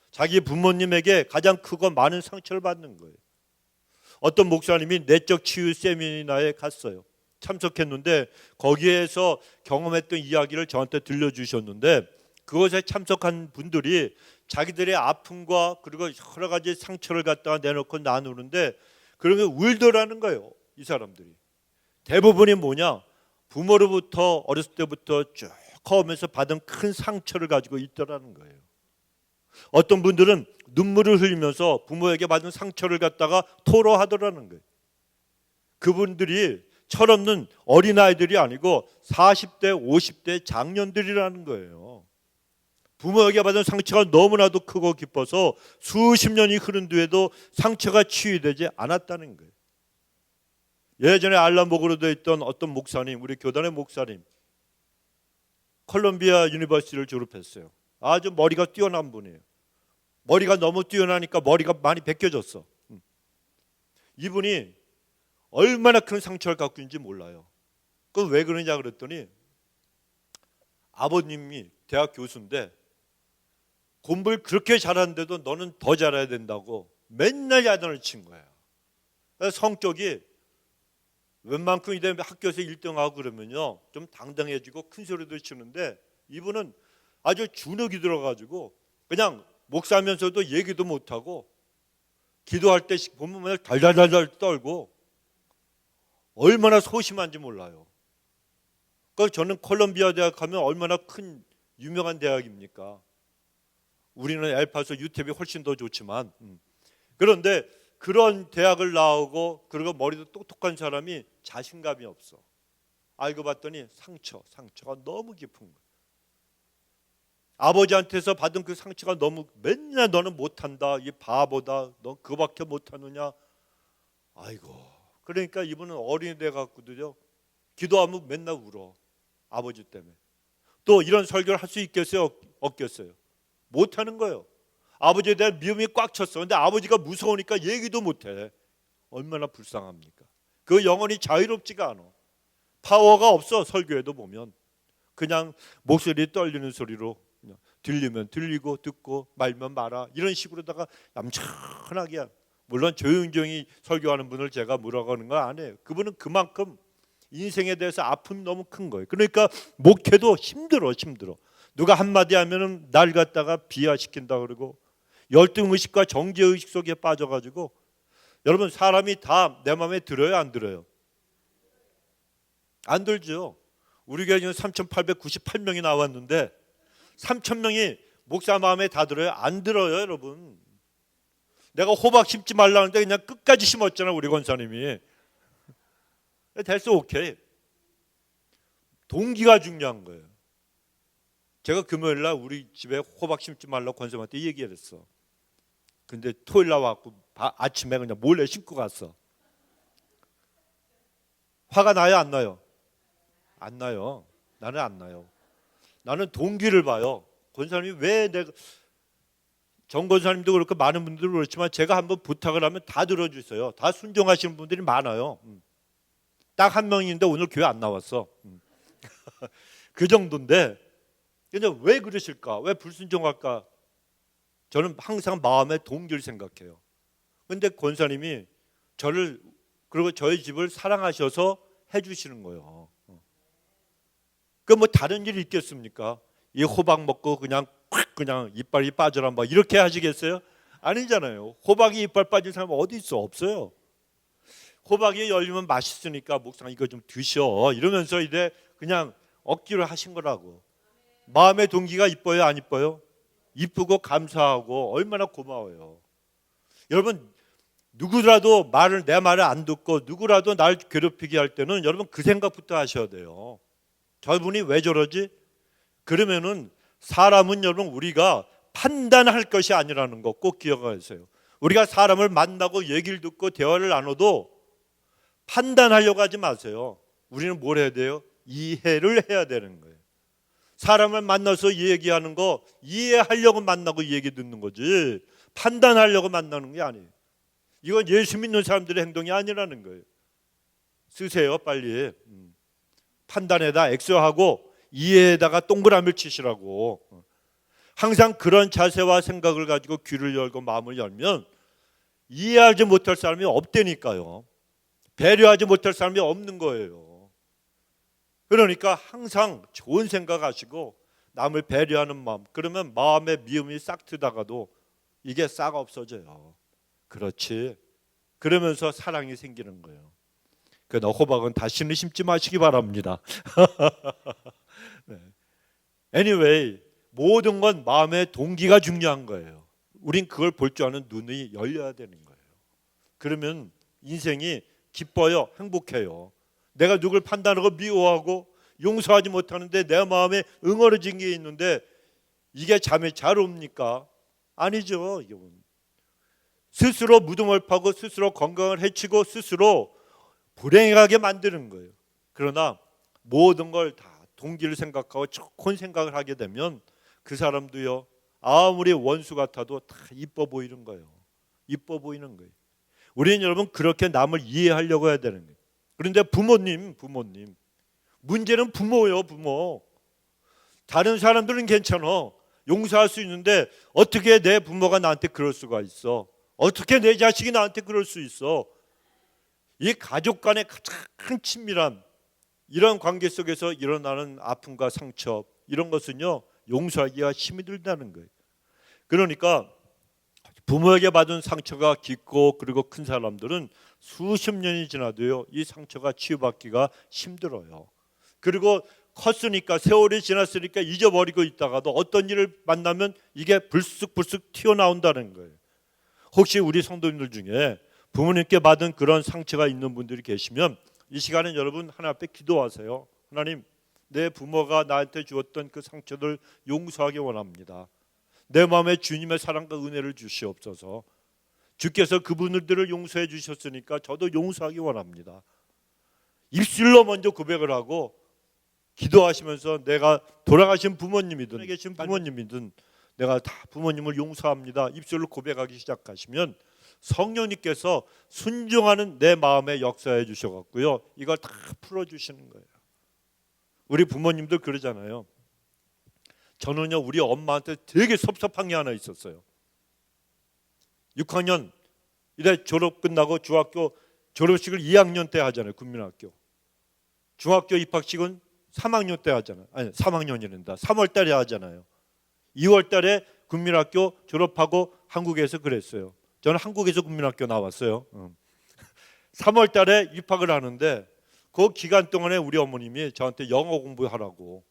자기 부모님에게 가장 크고 많은 상처를 받는 거예요. 어떤 목사님이 내적 치유 세미나에 갔어요. 참석했는데 거기에서 경험했던 이야기를 저한테 들려주셨는데 그것에 참석한 분들이 자기들의 아픔과 그리고 여러 가지 상처를 갖다가 내놓고 나누는데 그러면 울더라는 거예요. 이 사람들이. 대부분이 뭐냐? 부모로부터 어렸을 때부터 쭉 커오면서 받은 큰 상처를 가지고 있더라는 거예요. 어떤 분들은 눈물을 흘리면서 부모에게 받은 상처를 갖다가 토로하더라는 거예요. 그분들이 철없는 어린아이들이 아니고 40대, 50대 장년들이라는 거예요. 부모에게 받은 상처가 너무나도 크고 깊어서 수십 년이 흐른 뒤에도 상처가 치유되지 않았다는 거예요. 예전에 알람복으로 있던 어떤 목사님, 우리 교단의 목사님, 콜롬비아 유니버시티를 졸업했어요. 아주 머리가 뛰어난 분이에요. 머리가 너무 뛰어나니까 머리가 많이 벗겨졌어. 이분이 얼마나 큰 상처를 갖고 있는지 몰라요. 그건 왜 그러냐 그랬더니 아버님이 대학 교수인데 공부를 그렇게 잘하는데도 너는 더 잘해야 된다고 맨날 야단을 친 거예요. 성격이 웬만큼 이제 학교에서 1등하고 그러면요 좀 당당해지고 큰 소리도 치는데 이분은 아주 주눅이 들어가지고 그냥 목사면서도 얘기도 못하고 기도할 때 보면 달달달달 떨고 얼마나 소심한지 몰라요. 그러니까 저는 콜롬비아 대학 가면 얼마나 큰 유명한 대학입니까? 우리는 엘파소 유태비 훨씬 더 좋지만 그런데 그런 대학을 나오고 그리고 머리도 똑똑한 사람이 자신감이 없어. 알고 봤더니 상처가 너무 깊은 거예요. 아버지한테서 받은 그 상처가 너무 맨날 너는 못한다, 이 바보다, 너 그거밖에 못하느냐. 아이고, 그러니까 이분은 어린이 돼 갖고도요 기도하면 맨날 울어. 아버지 때문에. 또 이런 설교를 할 수 있겠어요? 없겠어요? 못하는 거예요. 아버지에 대한 미움이 꽉 찼어. 근데 아버지가 무서우니까 얘기도 못해. 얼마나 불쌍합니까? 그 영혼이 자유롭지가 않아. 파워가 없어. 설교에도 보면 그냥 목소리 떨리는 소리로 그냥 들리면 들리고 듣고 말면 말아, 이런 식으로다가 얌전하게. 물론 조용조용히 설교하는 분을 제가 뭐라고 하는 거 아니에요. 그분은 그만큼 인생에 대해서 아픔이 너무 큰 거예요. 그러니까 목회도 힘들어. 누가 한마디 하면은 날 갖다가 비하시킨다 그러고 열등의식과 정죄의식 속에 빠져가지고, 여러분 사람이 다 내 마음에 들어요, 안 들어요? 안 들죠. 우리 교회는 3,898명이 나왔는데 3,000명이 목사 마음에 다 들어요? 안 들어요, 여러분. 내가 호박 심지 말라는데 그냥 끝까지 심었잖아, 우리 권사님이. 됐어, 오케이. 동기가 중요한 거예요. 제가 금요일 날 우리 집에 호박 심지 말라고 권사님한테 얘기를 했어. 근데 토요일 날 와갖고 아침에 그냥 몰래 심고 갔어. 화가 나요, 안 나요? 안 나요. 나는 안 나요. 나는 동기를 봐요. 권사님이 왜 내가, 정 권사님도 그렇고 많은 분들도 그렇지만 제가 한번 부탁을 하면 다 들어주세요. 다 순종하시는 분들이 많아요. 딱 한 명인데 오늘 교회 안 나왔어. 그 정도인데, 근데 왜 그러실까? 왜 불순종할까? 저는 항상 마음에 동기를 생각해요. 근데 권사님이 저를, 그리고 저희 집을 사랑하셔서 해주시는 거예요. 그 뭐 다른 일이 있겠습니까? 이 호박 먹고 그냥 콱 그냥 이빨이 빠져라 막 이렇게 하시겠어요? 아니잖아요. 호박이 이빨 빠진 사람 어디 있어? 없어요. 호박이 열리면 맛있으니까 목사님 이거 좀 드셔 이러면서 이제 그냥 억지로 하신 거라고. 마음의 동기가 이뻐요, 안 이뻐요? 이쁘고 감사하고 얼마나 고마워요. 여러분, 누구라도 내 말을 안 듣고 누구라도 날 괴롭히게 할 때는 여러분 그 생각부터 하셔야 돼요. 저분이 왜 저러지? 그러면은 사람은 여러분 우리가 판단할 것이 아니라는 거 꼭 기억하세요. 우리가 사람을 만나고 얘기를 듣고 대화를 나눠도 판단하려고 하지 마세요. 우리는 뭘 해야 돼요? 이해를 해야 되는 거예요. 사람을 만나서 얘기하는 거 이해하려고 만나고 얘기 듣는 거지 판단하려고 만나는 게 아니에요. 이건 예수 믿는 사람들의 행동이 아니라는 거예요. 쓰세요, 빨리. 판단에다 X하고 이해에다가 동그라미를 치시라고. 항상 그런 자세와 생각을 가지고 귀를 열고 마음을 열면 이해하지 못할 사람이 없다니까요. 배려하지 못할 사람이 없는 거예요. 그러니까 항상 좋은 생각하시고 남을 배려하는 마음, 그러면 마음의 미움이 싹 트다가도 이게 싹 없어져요. 그렇지. 그러면서 사랑이 생기는 거예요. 그러나 호박은 다시는 심지 마시기 바랍니다. 네. Anyway, 모든 건 마음의 동기가 중요한 거예요. 우린 그걸 볼 줄 아는 눈이 열려야 되는 거예요. 그러면 인생이 기뻐요, 행복해요. 내가 누굴 판단하고 미워하고 용서하지 못하는데 내 마음에 응어려진 게 있는데 이게 잠이 잘 옵니까? 아니죠. 스스로 무덤을 파고 스스로 건강을 해치고 스스로 불행하게 만드는 거예요. 그러나 모든 걸 다 동기를 생각하고 좋은 생각을 하게 되면 그 사람도요 아무리 원수 같아도 다 이뻐 보이는 거예요. 이뻐 보이는 거예요. 우리는 여러분 그렇게 남을 이해하려고 해야 되는 거예요. 그런데 부모님 문제는 부모예요. 부모. 다른 사람들은 괜찮아. 용서할 수 있는데 어떻게 내 부모가 나한테 그럴 수가 있어? 어떻게 내 자식이 나한테 그럴 수 있어? 이 가족 간의 가장 친밀한 이런 관계 속에서 일어나는 아픔과 상처, 이런 것은요 용서하기가 힘이 들다는 거예요. 그러니까 부모에게 받은 상처가 깊고 그리고 큰 사람들은 수십 년이 지나도요 이 상처가 치유받기가 힘들어요. 그리고 컸으니까, 세월이 지났으니까 잊어버리고 있다가도 어떤 일을 만나면 이게 불쑥불쑥 튀어나온다는 거예요. 혹시 우리 성도님들 중에 부모님께 받은 그런 상처가 있는 분들이 계시면 이 시간에 여러분 하나님 앞에 기도하세요. 하나님, 내 부모가 나한테 주었던 그 상처를 용서하기 원합니다. 내 마음에 주님의 사랑과 은혜를 주시옵소서. 주께서 그분들을 용서해 주셨으니까 저도 용서하기 원합니다. 입술로 먼저 고백을 하고 기도하시면서 내가 돌아가신 부모님이든 계신 부모님이든 내가 다 부모님을 용서합니다. 입술로 고백하기 시작하시면 성령님께서 순종하는 내 마음에 역사해 주셔갖고요, 이걸 다 풀어주시는 거예요. 우리 부모님들 그러잖아요. 저는요 우리 엄마한테 되게 섭섭한 게 하나 있었어요. 6학년 이래 졸업 끝나고 중학교 졸업식을 2학년 때 하잖아요. 국민학교. 중학교 입학식은 3학년 때 하잖아요. 아니 3학년이란다. 3월 달에 하잖아요. 2월 달에 국민학교 졸업하고 한국에서 그랬어요. 저는 한국에서 국민학교 나왔어요. 3월 달에 입학을 하는데 그 기간 동안에 우리 어머님이 저한테 영어 공부하라고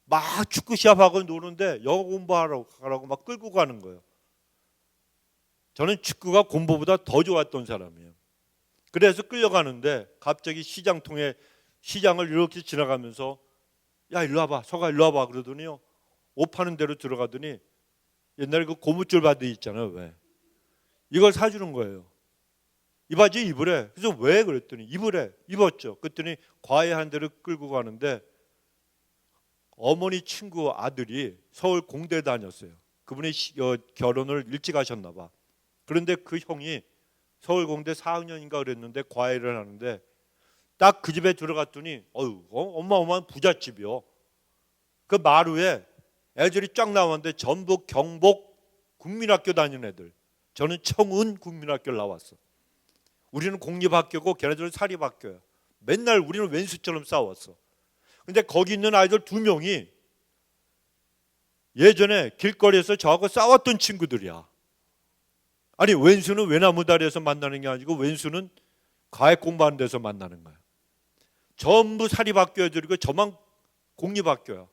막 축구 시합하고 노는데 영어 공부하라고 막 끌고 가는 거예요. 저는 축구가 공부보다 더 좋았던 사람이에요. 그래서 끌려가는데 갑자기 시장을 이렇게 지나가면서 야 일로 와봐, 서가 일로 와봐 그러더니요, 옷 파는 데로 들어가더니 옛날에 그 고무줄 바지 있잖아요. 왜? 이걸 사주는 거예요. 이 바지 입으래. 그래서 왜 그랬더니 입으래. 입었죠. 그랬더니 과외한 데로 끌고 가는데 어머니 친구 아들이 서울 공대 다녔어요. 그분이 결혼을 일찍 하셨나 봐. 그런데 그 형이 서울 공대 4학년인가 그랬는데 과외를 하는데 딱 그 집에 들어갔더니 어마어마한 부잣집이요. 그 마루에 애들이 쫙 나왔는데 전부 경복 국민학교 다니는 애들. 저는 청운 국민학교를 나왔어. 우리는 공립학교고 걔네들은 사립학교야. 맨날 우리는 왼수처럼 싸웠어. 근데 거기 있는 아이들 2명이 예전에 길거리에서 저하고 싸웠던 친구들이야. 아니 왼수는 외나무다리에서 만나는 게 아니고 왼수는 과외 공부하는 데서 만나는 거야. 전부 사립학교 애들이고 저만 공립학교야.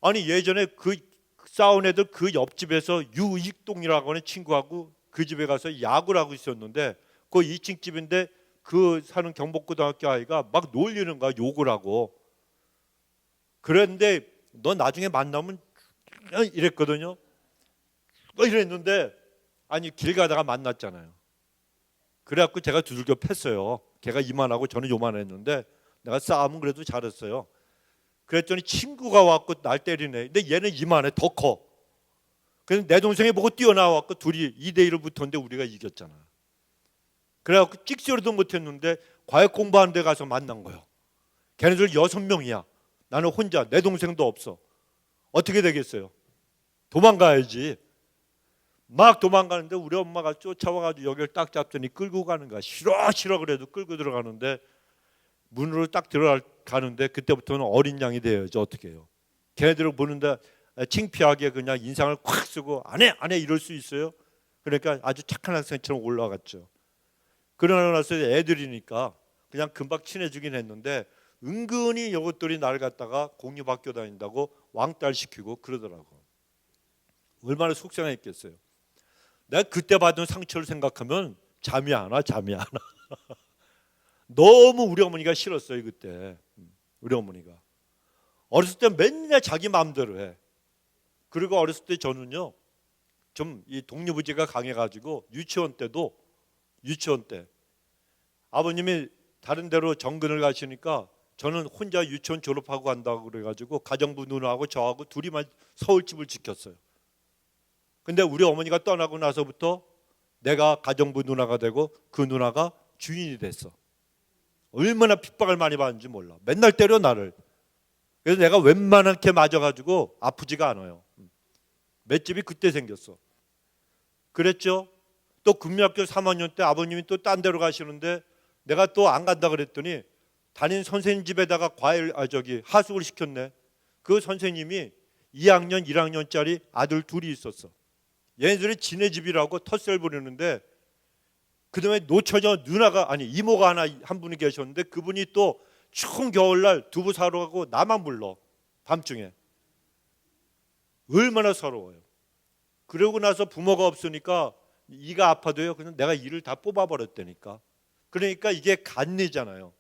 아니 예전에 그 싸운 애들 그 옆집에서 유익동이라고 하는 친구하고 그 집에 가서 야구를 하고 있었는데 그 2층 집인데 그 사는 경복고등학교 아이가 막 놀리는 거야, 욕을 하고. 그런데 너 나중에 만나면 이랬거든요. 이랬는데 아니 길 가다가 만났잖아요. 그래갖고 제가 두들겨 팼어요. 걔가 이만하고 저는 요만했는데 내가 싸움은 그래도 잘했어요. 그랬더니 친구가 왔고 날 때리네. 근데 얘는 이만해, 더 커. 그래서 내 동생이 보고 뛰어나왔고 둘이 2대1을 붙었는데 우리가 이겼잖아. 그래갖고 찍소리도 못했는데 과외 공부하는 데 가서 만난 거예요. 걔네들 6명이야. 나는 혼자, 내 동생도 없어. 어떻게 되겠어요? 도망가야지. 막 도망가는데 우리 엄마가 쫓아와가지고 여기를 딱 잡더니 끌고 가는 거야. 싫어 그래도 끌고 들어가는데 문으로 딱 들어가는데 그때부터는 어린 양이 되어야죠. 어떻게 해요? 걔네들을 보는데 창피하게 그냥 인상을 콱 쓰고 안 해 이럴 수 있어요? 그러니까 아주 착한 학생처럼 올라갔죠. 그러고 나서 애들이니까 그냥 금방 친해지긴 했는데 은근히 이것들이 나를 갖다가 공립학교 다닌다고 왕따시키고 그러더라고. 얼마나 속상했겠어요. 내가 그때 받은 상처를 생각하면 잠이 안 와. 너무 우리 어머니가 싫었어요 그때. 우리 어머니가 어렸을 때 맨날 자기 마음대로 해. 그리고 어렸을 때 저는요 좀 이 독립의지가 강해가지고 유치원 때 아버님이 다른 데로 정근을 가시니까 저는 혼자 유치원 졸업하고 간다고 그래가지고 가정부 누나하고 저하고 둘이만 서울집을 지켰어요. 근데 우리 어머니가 떠나고 나서부터 내가 가정부 누나가 되고 그 누나가 주인이 됐어. 얼마나 핍박을 많이 받는지 몰라. 맨날 때려 나를. 그래서 내가 웬만하게 맞아가지고 아프지가 않아요. 맷집이 그때 생겼어. 그랬죠. 또 국민학교 3학년 때 아버님이 또 딴 데로 가시는데 내가 또 안 간다 그랬더니 담임 선생님 집에다가 하숙을 시켰네. 그 선생님이 2학년 1학년짜리 아들 둘이 있었어. 얘네들이 지네 집이라고 텃세를 부리는데 그다음에 노처녀 누나가 이모가 한 분이 계셨는데 그분이 또 추운 겨울날 두부 사러 가고 나만 불러. 밤중에. 얼마나 서러워요. 그러고 나서 부모가 없으니까 이가 아파도요. 그냥 내가 이를 다 뽑아버렸다니까. 그러니까 이게 간내잖아요.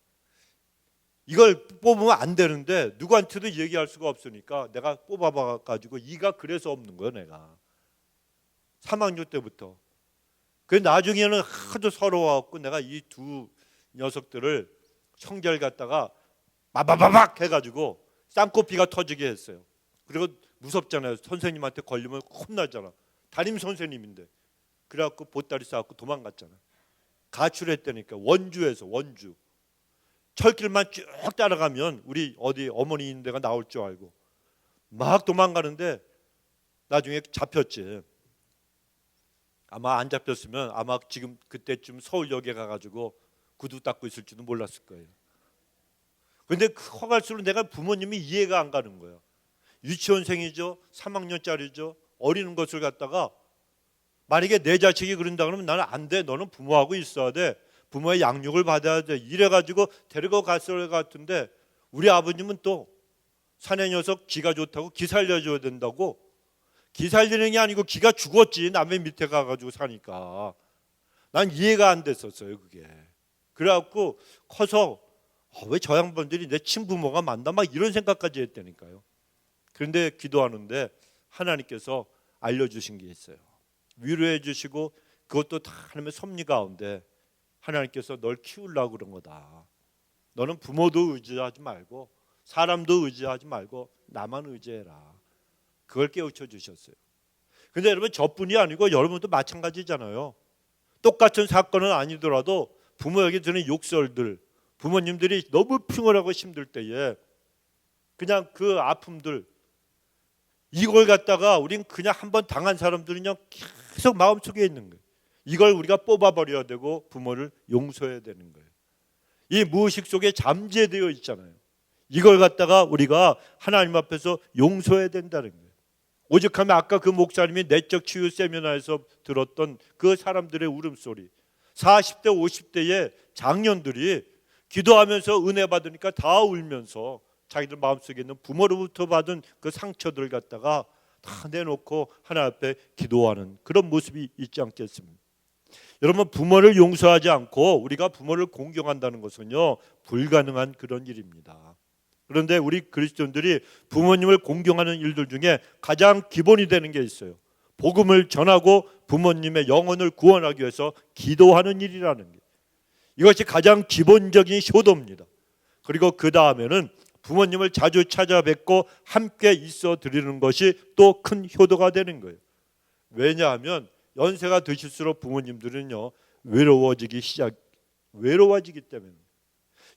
이걸 뽑으면 안 되는데 누구한테도 얘기할 수가 없으니까 내가 뽑아봐가지고 이가 그래서 없는 거예요. 내가 3학년 때부터. 그 나중에는 하도 서러워갖고 내가 이 두 녀석들을 성질 갖다가 마바바박 해가지고 쌍코피가 터지게 했어요. 그리고 무섭잖아요. 선생님한테 걸리면 혼나잖아. 담임 선생님인데. 그래갖고 보따리 싸갖고 도망갔잖아. 가출했다니까. 원주에서 원주. 철길만 쭉 따라가면 우리 어디 어머니 있는 데가 나올 줄 알고 막 도망가는데 나중에 잡혔지. 아마 안 잡혔으면 아마 지금 그때쯤 서울역에 가가지고 구두 닦고 있을지도 몰랐을 거예요. 그런데 커갈수록 내가 부모님이 이해가 안 가는 거예요. 유치원생이죠, 3학년짜리죠, 어리는 것을 갖다가 만약에 내 자식이 그런다 그러면 나는 안 돼. 너는 부모하고 있어야 돼. 부모의 양육을 받아야 돼. 이래가지고 데리고 갔을 것 같은데 우리 아버님은 또 사내 녀석 기가 좋다고 기 살려줘야 된다고. 기 살리는 게 아니고 기가 죽었지. 남의 밑에 가가지고 사니까. 난 이해가 안 됐었어요 그게. 그래갖고 커서 왜 저 양반들이 내 친부모가 맞나 막 이런 생각까지 했다니까요. 그런데 기도하는데 하나님께서 알려주신 게 있어요. 위로해 주시고 그것도 다 하나님의 섭리 가운데 하나님께서 널 키우려고 그런 거다. 너는 부모도 의지하지 말고 사람도 의지하지 말고 나만 의지해라. 그걸 깨우쳐 주셨어요. 근데 여러분 저뿐이 아니고 여러분도 마찬가지잖아요. 똑같은 사건은 아니더라도 부모에게 드는 욕설들, 부모님들이 너무 피곤하고 힘들 때에 그냥 그 아픔들 이걸 갖다가 우린 그냥 한번 당한 사람들은 그냥 계속 마음속에 있는 거예요. 이걸 우리가 뽑아버려야 되고 부모를 용서해야 되는 거예요. 이 무의식 속에 잠재되어 있잖아요. 이걸 갖다가 우리가 하나님 앞에서 용서해야 된다는 거예요. 오죽하면 아까 그 목사님이 내적 치유 세미나에서 들었던 그 사람들의 울음소리, 40대 50대의 장년들이 기도하면서 은혜 받으니까 다 울면서 자기들 마음속에 있는 부모로부터 받은 그 상처들을 갖다가 다 내놓고 하나님 앞에 기도하는 그런 모습이 있지 않겠습니까? 여러분 부모를 용서하지 않고 우리가 부모를 공경한다는 것은요 불가능한 그런 일입니다. 그런데 우리 그리스도인들이 부모님을 공경하는 일들 중에 가장 기본이 되는 게 있어요. 복음을 전하고 부모님의 영혼을 구원하기 위해서 기도하는 일이라는 게 이것이 가장 기본적인 효도입니다. 그리고 그 다음에는 부모님을 자주 찾아뵙고 함께 있어 드리는 것이 또 큰 효도가 되는 거예요. 왜냐하면 연세가 드실수록 부모님들은요 외로워지기 때문에.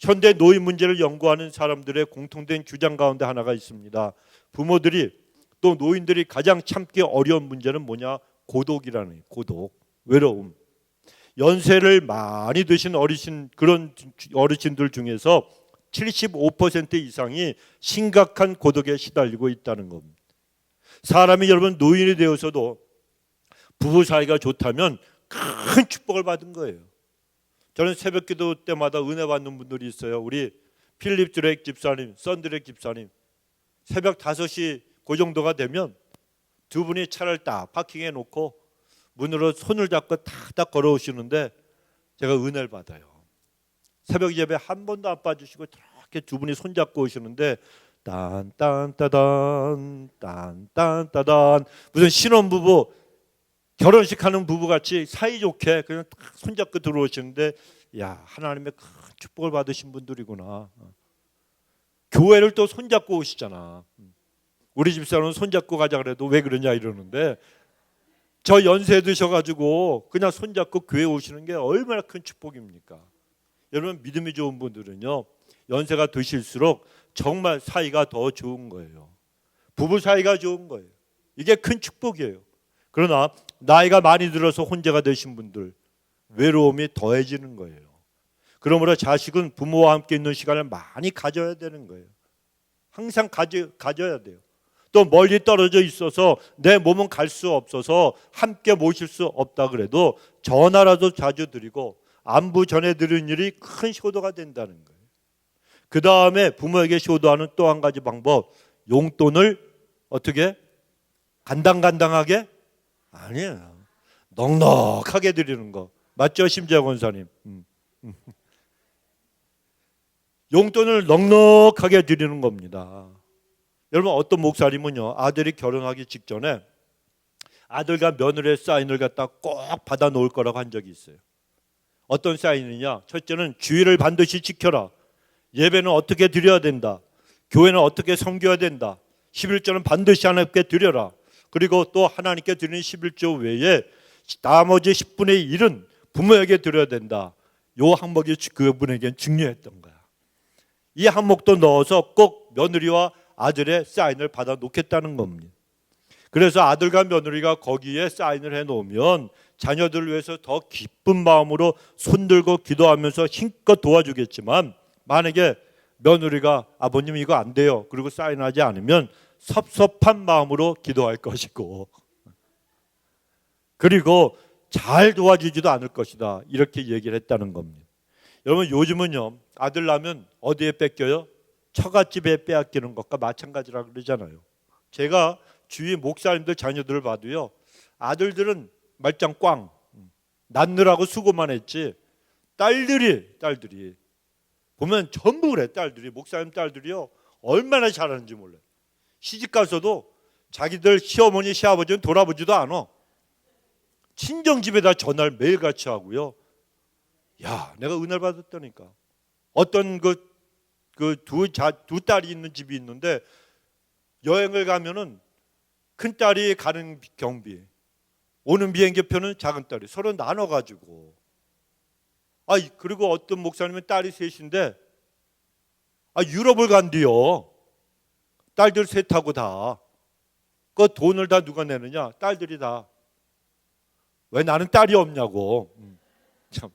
현대 노인 문제를 연구하는 사람들의 공통된 주장 가운데 하나가 있습니다. 부모들이 또 노인들이 가장 참기 어려운 문제는 뭐냐? 고독이라는 거예요. 고독, 외로움. 연세를 많이 드신 그런 어르신들 중에서 75% 이상이 심각한 고독에 시달리고 있다는 겁니다. 사람이 여러분 노인이 되어서도 부부 사이가 좋다면 큰 축복을 받은 거예요. 저는 새벽기도 때마다 은혜 받는 분들이 있어요. 우리 필립 드렉 집사님, 썬드렉 집사님 새벽 5시 그 정도가 되면 두 분이 차를 딱 파킹해 놓고 문으로 손을 잡고 탁탁 걸어오시는데 제가 은혜를 받아요. 새벽 예배 한 번도 안 빠지시고 이렇게 두 분이 손잡고 오시는데 딴딴따단 딴딴따단 무슨 신혼부부 결혼식 하는 부부같이 사이좋게 그냥 딱 손잡고 들어오시는데 야 하나님의 큰 축복을 받으신 분들이구나. 교회를 또 손잡고 오시잖아. 우리 집사람은 손잡고 가자 그래도 왜 그러냐 이러는데 저 연세 드셔가지고 그냥 손잡고 교회 오시는 게 얼마나 큰 축복입니까? 여러분 믿음이 좋은 분들은요 연세가 드실수록 정말 사이가 더 좋은 거예요. 부부 사이가 좋은 거예요. 이게 큰 축복이에요. 그러나 나이가 많이 들어서 혼자가 되신 분들 외로움이 더해지는 거예요. 그러므로 자식은 부모와 함께 있는 시간을 많이 가져야 되는 거예요. 항상 가져야 돼요. 또 멀리 떨어져 있어서 내 몸은 갈 수 없어서 함께 모실 수 없다 그래도 전화라도 자주 드리고 안부 전해드리는 일이 큰 효도가 된다는 거예요. 그 다음에 부모에게 효도하는 또 한 가지 방법, 용돈을 어떻게? 간당간당하게? 아니에요. 넉넉하게 드리는 거. 맞죠? 심재영 권사님. 용돈을 넉넉하게 드리는 겁니다. 여러분, 어떤 목사님은요, 아들이 결혼하기 직전에 아들과 며느리의 사인을 갖다 꼭 받아 놓을 거라고 한 적이 있어요. 어떤 사인이냐? 첫째는 주의를 반드시 지켜라. 예배는 어떻게 드려야 된다. 교회는 어떻게 섬겨야 된다. 11조는 반드시 하나님께 드려라. 그리고 또 하나님께 드리는 11조 외에 나머지 10분의 1은 부모에게 드려야 된다. 이 항목이 그분에겐 중요했던 거야. 이 항목도 넣어서 꼭 며느리와 아들의 사인을 받아 놓겠다는 겁니다. 그래서 아들과 며느리가 거기에 사인을 해 놓으면 자녀들을 위해서 더 기쁜 마음으로 손들고 기도하면서 힘껏 도와주겠지만, 만약에 며느리가 아버님 이거 안 돼요, 그리고 사인하지 않으면 섭섭한 마음으로 기도할 것이고, 그리고 잘 도와주지도 않을 것이다, 이렇게 얘기를 했다는 겁니다. 여러분, 요즘은요, 아들 낳으면 어디에 뺏겨요? 처갓집에 빼앗기는 것과 마찬가지라고 그러잖아요. 제가 주위 목사님들 자녀들을 봐도요, 아들들은 말짱 꽝, 낳느라고 수고만 했지, 딸들이 보면 전부 그래. 딸들이, 목사님 딸들이요, 얼마나 잘하는지 몰라요. 시집 가서도 자기들 시어머니 시아버지는 돌아보지도 않아. 친정집에다 전화를 매일같이 하고요. 야, 내가 은혜를 받았다니까. 어떤 두 딸이 있는 집이 있는데, 여행을 가면은 큰 딸이 가는 경비, 오는 비행기표는 작은 딸이 서로 나눠가지고. 그리고 어떤 목사님은 딸이 셋인데, 유럽을 간대요. 딸들 셋하고 다. 그 돈을 다 누가 내느냐? 딸들이 다. 왜 나는 딸이 없냐고. 참.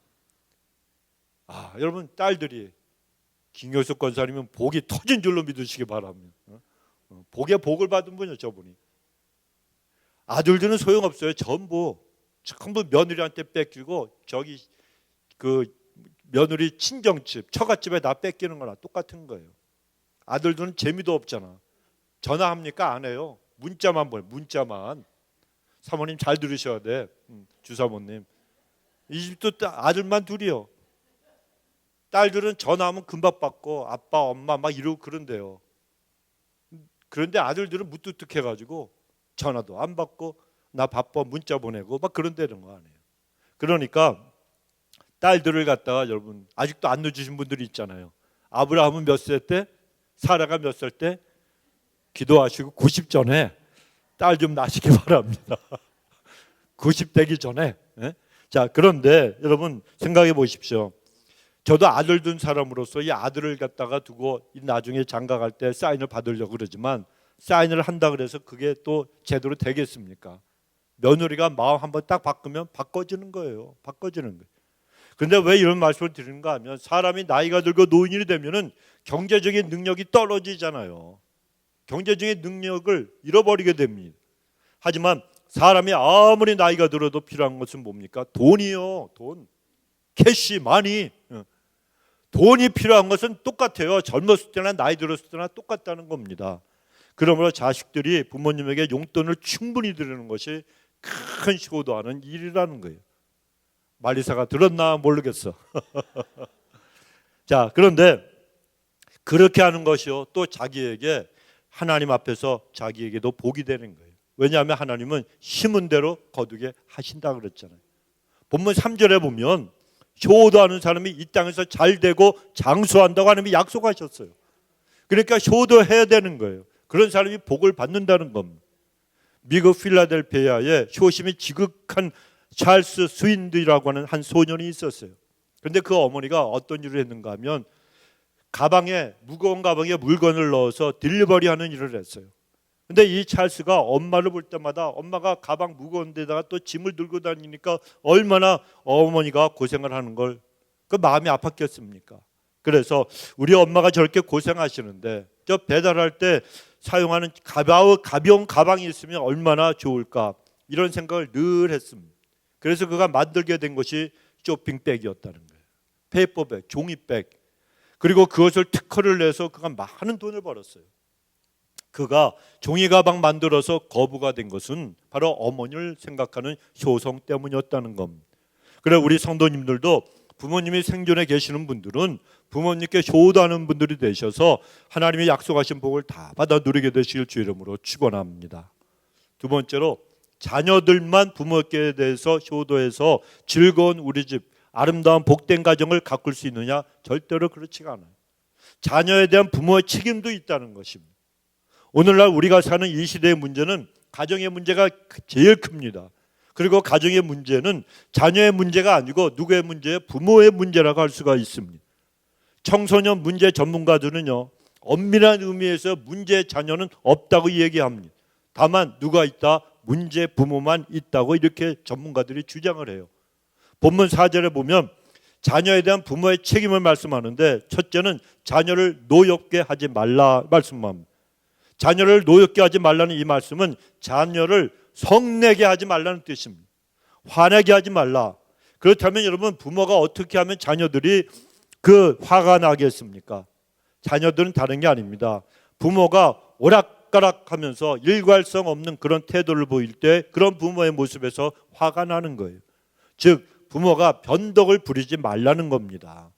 여러분, 딸들이 김효석 권사님은 복이 터진 줄로 믿으시기 바랍니다. 복에 복을 받은 분이요, 저분이. 아들들은 소용없어요. 전부 며느리한테 뺏기고, 저기 며느리 친정집, 처갓집에 다 뺏기는 거나 똑같은 거예요. 아들들은 재미도 없잖아. 전화합니까? 안 해요. 문자만 보내. 문자만. 사모님 잘 들으셔야 돼. 주사모님. 이 집도 아들만 둘이요. 딸들은 전화하면 금방 받고 아빠 엄마 막 이러고 그런데요. 그런데 아들들은 무뚝뚝해가지고 전화도 안 받고, 나 바빠 문자 보내고 막 그런다는 거 아니에요. 그러니까 딸들을 갖다가, 여러분 아직도 안 늦으신 분들이 있잖아요. 아브라함은 몇 살 때, 사라가 몇 살 때? 기도하시고 90 전에 딸 좀 낳으시기 바랍니다. 90 되기 전에. 자, 그런데 여러분 생각해 보십시오. 저도 아들 둔 사람으로서 이 아들을 갖다가 두고 나중에 장가 갈 때 사인을 받으려고 그러지만, 사인을 한다 그래서 그게 또 제대로 되겠습니까? 며느리가 마음 한번 딱 바꾸면 바꿔지는 거예요. 바꿔지는 거예요. 그런데 왜 이런 말씀을 드리는가 하면, 사람이 나이가 들고 노인이 되면은 경제적인 능력이 떨어지잖아요. 경제적인 능력을 잃어버리게 됩니다. 하지만 사람이 아무리 나이가 들어도 필요한 것은 뭡니까? 돈이요. 돈. 캐시, 마니. 돈이 필요한 것은 똑같아요. 젊었을 때나 나이 들었을 때나 똑같다는 겁니다. 그러므로 자식들이 부모님에게 용돈을 충분히 드리는 것이 큰 효도하는 일이라는 거예요. 말리사가 들었나 모르겠어. 자, 그런데 그렇게 하는 것이요, 또 자기에게 하나님 앞에서 자기에게도 복이 되는 거예요. 왜냐하면 하나님은 심은 대로 거두게 하신다 그랬잖아요. 본문 3절에 보면 효도하는 사람이 이 땅에서 잘 되고 장수한다고 하나님이 약속하셨어요. 그러니까 효도해야 되는 거예요. 그런 사람이 복을 받는다는 겁니다. 미국 필라델피아에 효심이 지극한 찰스 스윈드라고 하는 한 소년이 있었어요. 그런데 그 어머니가 어떤 일을 했는가 하면, 무거운 가방에 물건을 넣어서 딜리버리하는 일을 했어요. 근데 이 찰스가 엄마를 볼 때마다 엄마가 가방 무거운 데다가 또 짐을 들고 다니니까 얼마나 어머니가 고생을 하는 걸 그 마음이 아팠겠습니까? 그래서 우리 엄마가 저렇게 고생하시는데 저 배달할 때 사용하는 가벼운 가방이 있으면 얼마나 좋을까, 이런 생각을 늘 했습니다. 그래서 그가 만들게 된 것이 쇼핑백이었다는 거예요. 페이퍼백, 종이백. 그리고 그것을 특허를 내서 그가 많은 돈을 벌었어요. 그가 종이 가방 만들어서 거부가 된 것은 바로 어머니를 생각하는 효성 때문이었다는 겁니다. 그래, 우리 성도님들도 부모님이 생존해 계시는 분들은 부모님께 효도하는 분들이 되셔서 하나님이 약속하신 복을 다 받아 누리게 되시길 주 이름으로 축원합니다. 두 번째로, 자녀들만 부모께 대해서 효도해서 즐거운 우리 집, 아름다운 복된 가정을 가꿀 수 있느냐? 절대로 그렇지가 않아요. 자녀에 대한 부모의 책임도 있다는 것입니다. 오늘날 우리가 사는 이 시대의 문제는 가정의 문제가 제일 큽니다. 그리고 가정의 문제는 자녀의 문제가 아니고 누구의 문제예요? 부모의 문제라고 할 수가 있습니다. 청소년 문제 전문가들은요, 엄밀한 의미에서 문제 자녀는 없다고 얘기합니다. 다만 누가 있다? 문제 부모만 있다고 이렇게 전문가들이 주장을 해요. 본문 4절에 보면 자녀에 대한 부모의 책임을 말씀하는데, 첫째는 자녀를 노엽게 하지 말라 말씀합니다. 자녀를 노엽게 하지 말라는 이 말씀은 자녀를 성내게 하지 말라는 뜻입니다. 화내게 하지 말라. 그렇다면 여러분, 부모가 어떻게 하면 자녀들이 그 화가 나겠습니까? 자녀들은 다른 게 아닙니다. 부모가 오락가락하면서 일관성 없는 그런 태도를 보일 때 그런 부모의 모습에서 화가 나는 거예요. 즉 부모가 변덕을 부리지 말라는 겁니다.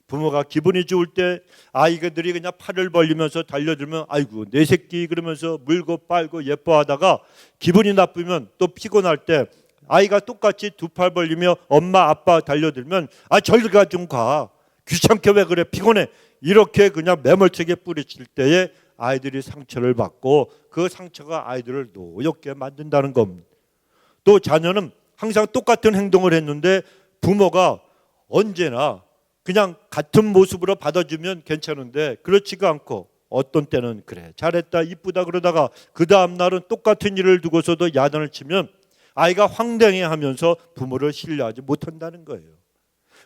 부모가 기분이 좋을 때 아이들이 그냥 팔을 벌리면서 달려들면 아이고 내 새끼 그러면서 물고 빨고 예뻐하다가, 기분이 나쁘면 또 피곤할 때 아이가 똑같이 두 팔 벌리며 엄마 아빠 달려들면 아 저리 가 좀 가, 귀찮게 왜 그래, 피곤해, 이렇게 그냥 매몰차게 뿌리칠 때에 아이들이 상처를 받고 그 상처가 아이들을 노엽게 만든다는 겁니다. 또 자녀는 항상 똑같은 행동을 했는데 부모가 언제나 그냥 같은 모습으로 받아주면 괜찮은데 그렇지가 않고, 어떤 때는 그래 잘했다 이쁘다 그러다가 그 다음 날은 똑같은 일을 두고서도 야단을 치면 아이가 황당해하면서 부모를 신뢰하지 못한다는 거예요.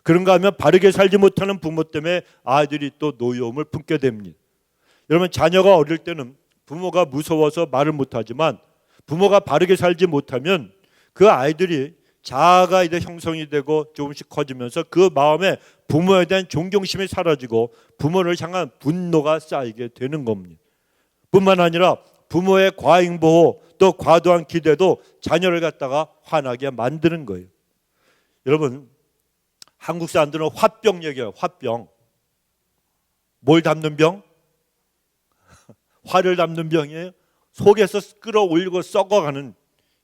그런가 하면 바르게 살지 못하는 부모 때문에 아이들이 또 노여움을 품게 됩니다. 여러분, 자녀가 어릴 때는 부모가 무서워서 말을 못하지만 부모가 바르게 살지 못하면 그 아이들이 자아가 이제 형성이 되고 조금씩 커지면서 그 마음에 부모에 대한 존경심이 사라지고 부모를 향한 분노가 쌓이게 되는 겁니다. 뿐만 아니라 부모의 과잉보호 또 과도한 기대도 자녀를 갖다가 화나게 만드는 거예요. 여러분, 한국 사람들은 화병 얘기해요. 화병. 뭘 담는 병? 화를 담는 병이에요. 속에서 끌어올리고 썩어가는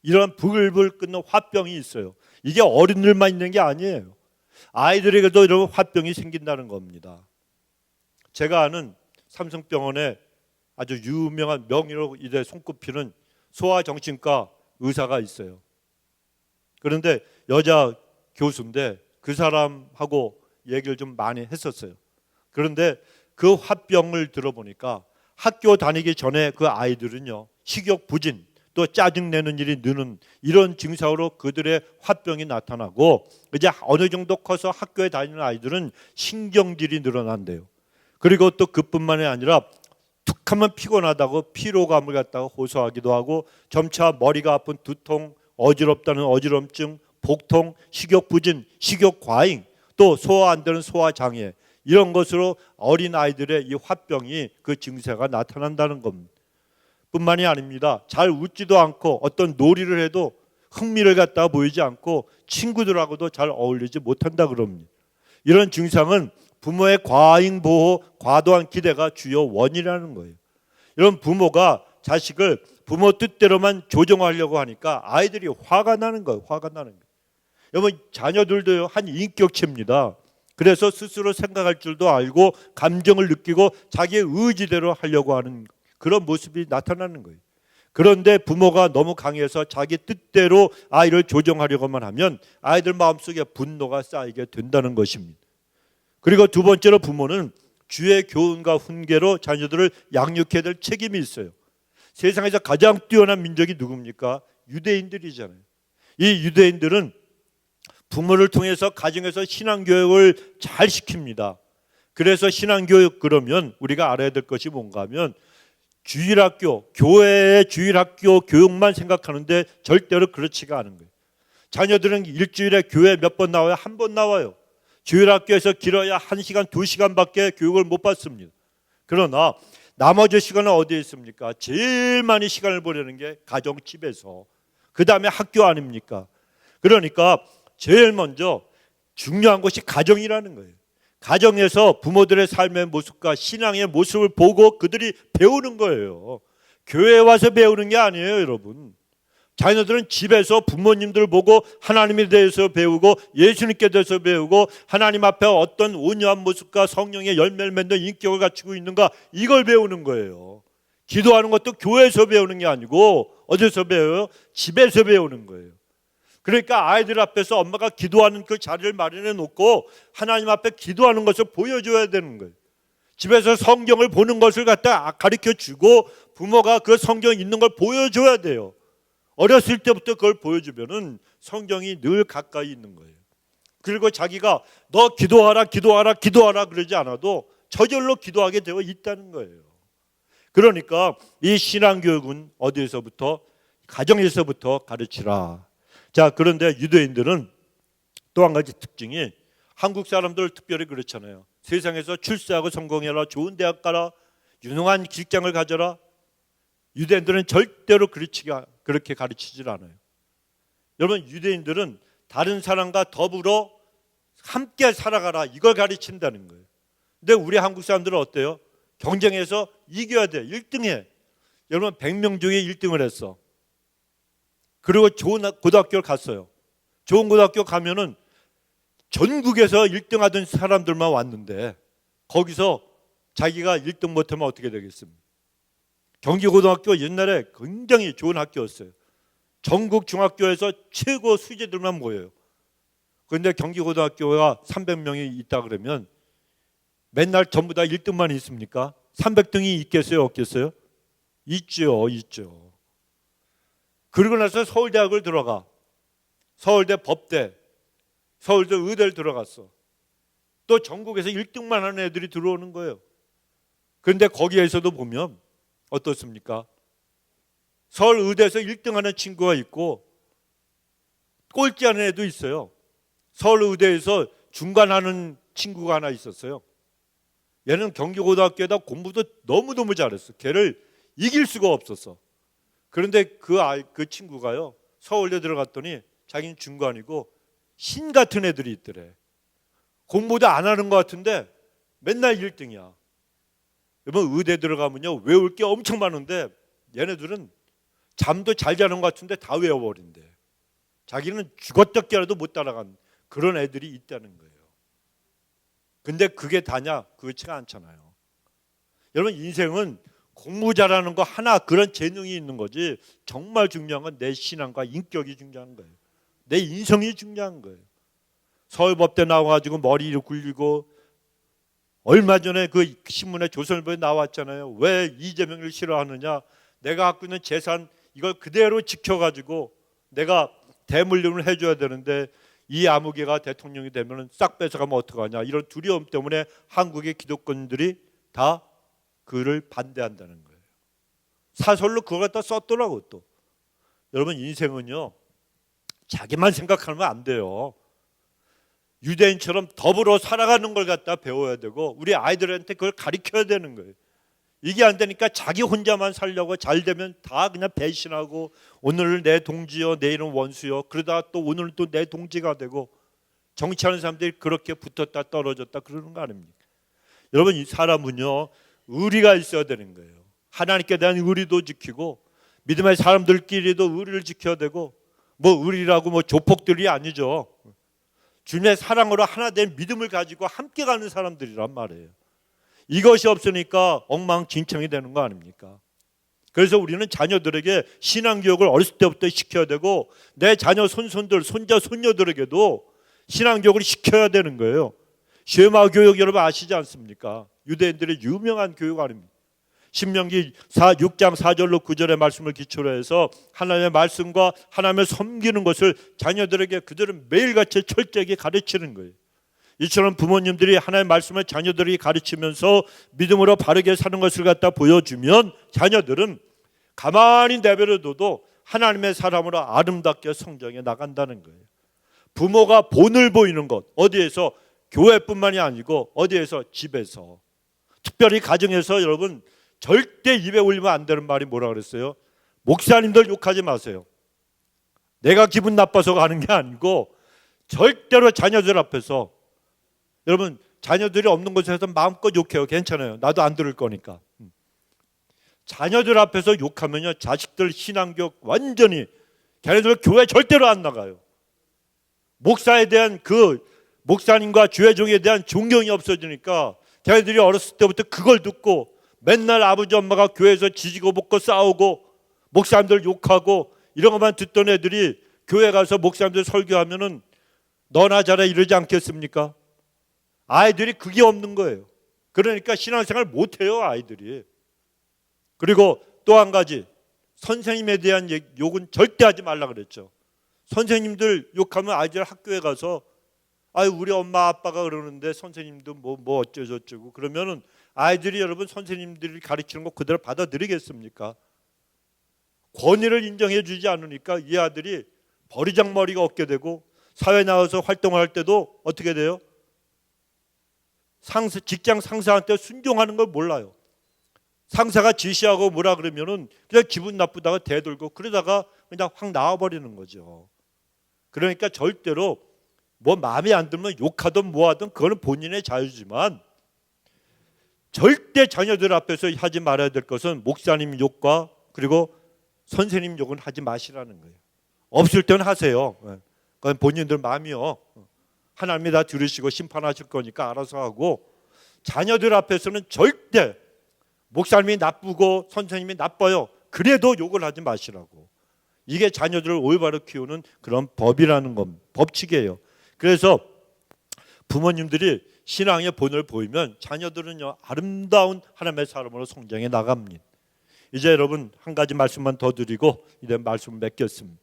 이런 부글부글 끓는 화병이 있어요. 이게 어른들만 있는 게 아니에요. 아이들에게도 이런 화병이 생긴다는 겁니다. 제가 아는 삼성병원에 아주 유명한 명의로 이제 손꼽히는 소아정신과 의사가 있어요. 그런데 여자 교수인데 그 사람하고 얘기를 좀 많이 했었어요. 그런데 그 화병을 들어보니까 학교 다니기 전에 그 아이들은요, 식욕 부진 또 짜증내는 일이 느는 이런 증상으로 그들의 화병이 나타나고, 이제 어느 정도 커서 학교에 다니는 아이들은 신경질이 늘어난대요. 그리고 또 그뿐만이 아니라 툭하면 피곤하다고 피로감을 갖다가 호소하기도 하고, 점차 머리가 아픈 두통, 어지럽다는 어지럼증, 복통, 식욕 부진, 식욕 과잉, 또 소화 안 되는 소화 장애, 이런 것으로 어린 아이들의 이 화병이 그 증세가 나타난다는 겁니다. 뿐만이 아닙니다. 잘 웃지도 않고 어떤 놀이를 해도 흥미를 갖다가 보이지 않고 친구들하고도 잘 어울리지 못한다 그럽니다. 이런 증상은 부모의 과잉 보호, 과도한 기대가 주요 원인이라는 거예요. 이런 부모가 자식을 부모 뜻대로만 조정하려고 하니까 아이들이 화가 나는 거예요. 화가 나는 거예요. 여러분, 자녀들도 한 인격체입니다. 그래서 스스로 생각할 줄도 알고 감정을 느끼고 자기의 의지대로 하려고 하는 그런 모습이 나타나는 거예요. 그런데 부모가 너무 강해서 자기 뜻대로 아이를 조정하려고만 하면 아이들 마음속에 분노가 쌓이게 된다는 것입니다. 그리고 두 번째로, 부모는 주의 교훈과 훈계로 자녀들을 양육해야 될 책임이 있어요. 세상에서 가장 뛰어난 민족이 누굽니까? 유대인들이잖아요. 이 유대인들은 부모를 통해서 가정에서 신앙교육을 잘 시킵니다. 그래서 신앙교육 그러면 우리가 알아야 될 것이 뭔가 하면, 주일학교, 교회의 주일학교 교육만 생각하는데 절대로 그렇지가 않은 거예요. 자녀들은 일주일에 교회 몇 번 나와요? 한 번 나와요. 주일학교에서 길어야 1시간, 2시간밖에 교육을 못 받습니다. 그러나 나머지 시간은 어디에 있습니까? 제일 많이 시간을 보내는 게 가정집에서, 그 다음에 학교 아닙니까? 그러니까 제일 먼저 중요한 것이 가정이라는 거예요. 가정에서 부모들의 삶의 모습과 신앙의 모습을 보고 그들이 배우는 거예요. 교회에 와서 배우는 게 아니에요, 여러분. 자녀들은 집에서 부모님들 보고 하나님에 대해서 배우고 예수님께 대해서 배우고 하나님 앞에 어떤 온유한 모습과 성령의 열매를 맺는 인격을 갖추고 있는가, 이걸 배우는 거예요. 기도하는 것도 교회에서 배우는 게 아니고 어디서 배워요? 집에서 배우는 거예요. 그러니까 아이들 앞에서 엄마가 기도하는 그 자리를 마련해 놓고 하나님 앞에 기도하는 것을 보여줘야 되는 거예요. 집에서 성경을 보는 것을 갖다 가르쳐 주고 부모가 그 성경에 있는 걸 보여줘야 돼요. 어렸을 때부터 그걸 보여주면은 성경이 늘 가까이 있는 거예요. 그리고 자기가 너 기도하라 그러지 않아도 저절로 기도하게 되어 있다는 거예요. 그러니까 이 신앙교육은 어디에서부터? 가정에서부터 가르치라. 자, 그런데 유대인들은 또 한 가지 특징이, 한국 사람들 특별히 그렇잖아요. 세상에서 출세하고 성공해라, 좋은 대학 가라, 유능한 직장을 가져라. 유대인들은 절대로 그렇게 가르치질 않아요. 여러분, 유대인들은 다른 사람과 더불어 함께 살아가라, 이걸 가르친다는 거예요. 근데 우리 한국 사람들은 어때요? 경쟁해서 이겨야 돼, 1등해. 여러분, 100명 중에 1등을 했어. 그리고 좋은 고등학교를 갔어요. 좋은 고등학교 가면은 전국에서 1등 하던 사람들만 왔는데 거기서 자기가 1등 못하면 어떻게 되겠습니까? 경기고등학교 옛날에 굉장히 좋은 학교였어요. 전국 중학교에서 최고 수재들만 모여요. 그런데 경기고등학교가 300명이 있다 그러면 맨날 전부 다 1등만 있습니까? 300등이 있겠어요, 없겠어요? 있죠. 그러고 나서 서울대학을 들어가. 서울대 법대, 서울대 의대를 들어갔어. 또 전국에서 1등만 하는 애들이 들어오는 거예요. 그런데 거기에서도 보면 어떻습니까? 서울 의대에서 1등 하는 친구가 있고 꼴찌하는 애도 있어요. 서울 의대에서 중간하는 친구가 하나 있었어요. 얘는 경기고등학교에다 공부도 너무너무 잘했어. 걔를 이길 수가 없었어. 그런데 그 친구가요, 서울대 들어갔더니 자기는 중간이고 신 같은 애들이 있더래. 공부도 안 하는 것 같은데 맨날 1등이야. 여러분, 의대 들어가면요 외울 게 엄청 많은데 얘네들은 잠도 잘 자는 것 같은데 다 외워버린대. 자기는 죽었다 깨라도 못 따라간 그런 애들이 있다는 거예요. 근데 그게 다냐? 그렇지가 않잖아요. 여러분, 인생은 공부 잘하는 거 하나, 그런 재능이 있는 거지, 정말 중요한 건 내 신앙과 인격이 중요한 거예요. 내 인성이 중요한 거예요. 서울법대 나와가지고 머리를 굴리고, 얼마 전에 그 신문에 조선일보에 나왔잖아요. 왜 이재명을 싫어하느냐? 내가 갖고 있는 재산 이걸 그대로 지켜가지고 내가 대물림을 해줘야 되는데 이 아무개가 대통령이 되면 싹 뺏어가면 어떡하냐, 이런 두려움 때문에 한국의 기독권들이 다 그를 반대한다는 거예요. 사설로 그걸 갖다 썼더라고. 또 여러분, 인생은요 자기만 생각하면 안 돼요. 유대인처럼 더불어 살아가는 걸 갖다 배워야 되고 우리 아이들한테 그걸 가르쳐야 되는 거예요. 이게 안 되니까 자기 혼자만 살려고, 잘 되면 다 그냥 배신하고 오늘 내 동지요 내일은 원수요, 그러다 또 오늘 또 내 동지가 되고, 정치하는 사람들이 그렇게 붙었다 떨어졌다 그러는 거 아닙니까? 여러분, 이 사람은요 의리가 있어야 되는 거예요. 하나님께 대한 의리도 지키고 믿음의 사람들끼리도 의리를 지켜야 되고, 뭐 의리라고 뭐 조폭들이 아니죠. 주님의 사랑으로 하나 된 믿음을 가지고 함께 가는 사람들이란 말이에요. 이것이 없으니까 엉망진창이 되는 거 아닙니까? 그래서 우리는 자녀들에게 신앙교육을 어렸을 때부터 시켜야 되고 내 자녀 손손들, 손자, 손녀들에게도 신앙교육을 시켜야 되는 거예요. 쉐마 교육 여러분 아시지 않습니까? 유대인들의 유명한 교육 아닙니까? 신명기 6장 4절로 9절의 말씀을 기초로 해서 하나님의 말씀과 하나님을 섬기는 것을 자녀들에게 그들은 매일같이 철저하게 가르치는 거예요. 이처럼 부모님들이 하나님의 말씀을 자녀들이 가르치면서 믿음으로 바르게 사는 것을 갖다 보여주면 자녀들은 가만히 내버려둬도 하나님의 사람으로 아름답게 성장해 나간다는 거예요. 부모가 본을 보이는 것, 어디에서? 교회뿐만이 아니고 어디에서? 집에서. 특별히 가정에서 여러분 절대 입에 올리면 안 되는 말이 뭐라 그랬어요? 목사님들 욕하지 마세요. 내가 기분 나빠서 가는 게 아니고 절대로 자녀들 앞에서, 여러분 자녀들이 없는 곳에서 마음껏 욕해요. 괜찮아요. 나도 안 들을 거니까. 자녀들 앞에서 욕하면요, 자식들 신앙교육 완전히, 걔네들 교회 절대로 안 나가요. 목사에 대한 목사님과 주회종에 대한 존경이 없어지니까 걔네들이 어렸을 때부터 그걸 듣고 맨날 아버지 엄마가 교회에서 지지고 볶고 싸우고 목사님들 욕하고 이런 것만 듣던 애들이 교회 가서 목사님들 설교하면은 너나 잘해 이러지 않겠습니까? 아이들이 그게 없는 거예요. 그러니까 신앙생활 못해요, 아이들이. 그리고 또 한 가지, 선생님에 대한 욕은 절대 하지 말라 그랬죠. 선생님들 욕하면 아이들 학교에 가서 아유 우리 엄마 아빠가 그러는데 선생님도 뭐 어쩌고저쩌고 그러면은 아이들이 여러분 선생님들이 가르치는 거 그대로 받아들이겠습니까? 권위를 인정해 주지 않으니까 이 아들이 버리장머리가 없게 되고 사회 나와서 활동을 할 때도 어떻게 돼요? 직장 상사한테 순종하는 걸 몰라요. 상사가 지시하고 뭐라 그러면은 그냥 기분 나쁘다가 대들고 그러다가 그냥 확 나와버리는 거죠. 그러니까 절대로 뭐 마음에 안 들면 욕하든 뭐하든 그거는 본인의 자유지만 절대 자녀들 앞에서 하지 말아야 될 것은 목사님 욕과 그리고 선생님 욕은 하지 마시라는 거예요. 없을 때는 하세요. 그건 본인들 마음이요. 하나님이 다 들으시고 심판하실 거니까 알아서 하고, 자녀들 앞에서는 절대 목사님이 나쁘고 선생님이 나빠요. 그래도 욕을 하지 마시라고. 이게 자녀들을 올바로 키우는 그런 법이라는 건 법칙이에요. 그래서 부모님들이 신앙의 본을 보이면 자녀들은요 아름다운 하나님의 사람으로 성장해 나갑니다. 이제 여러분 한 가지 말씀만 더 드리고 이제 말씀 맺겠습니다.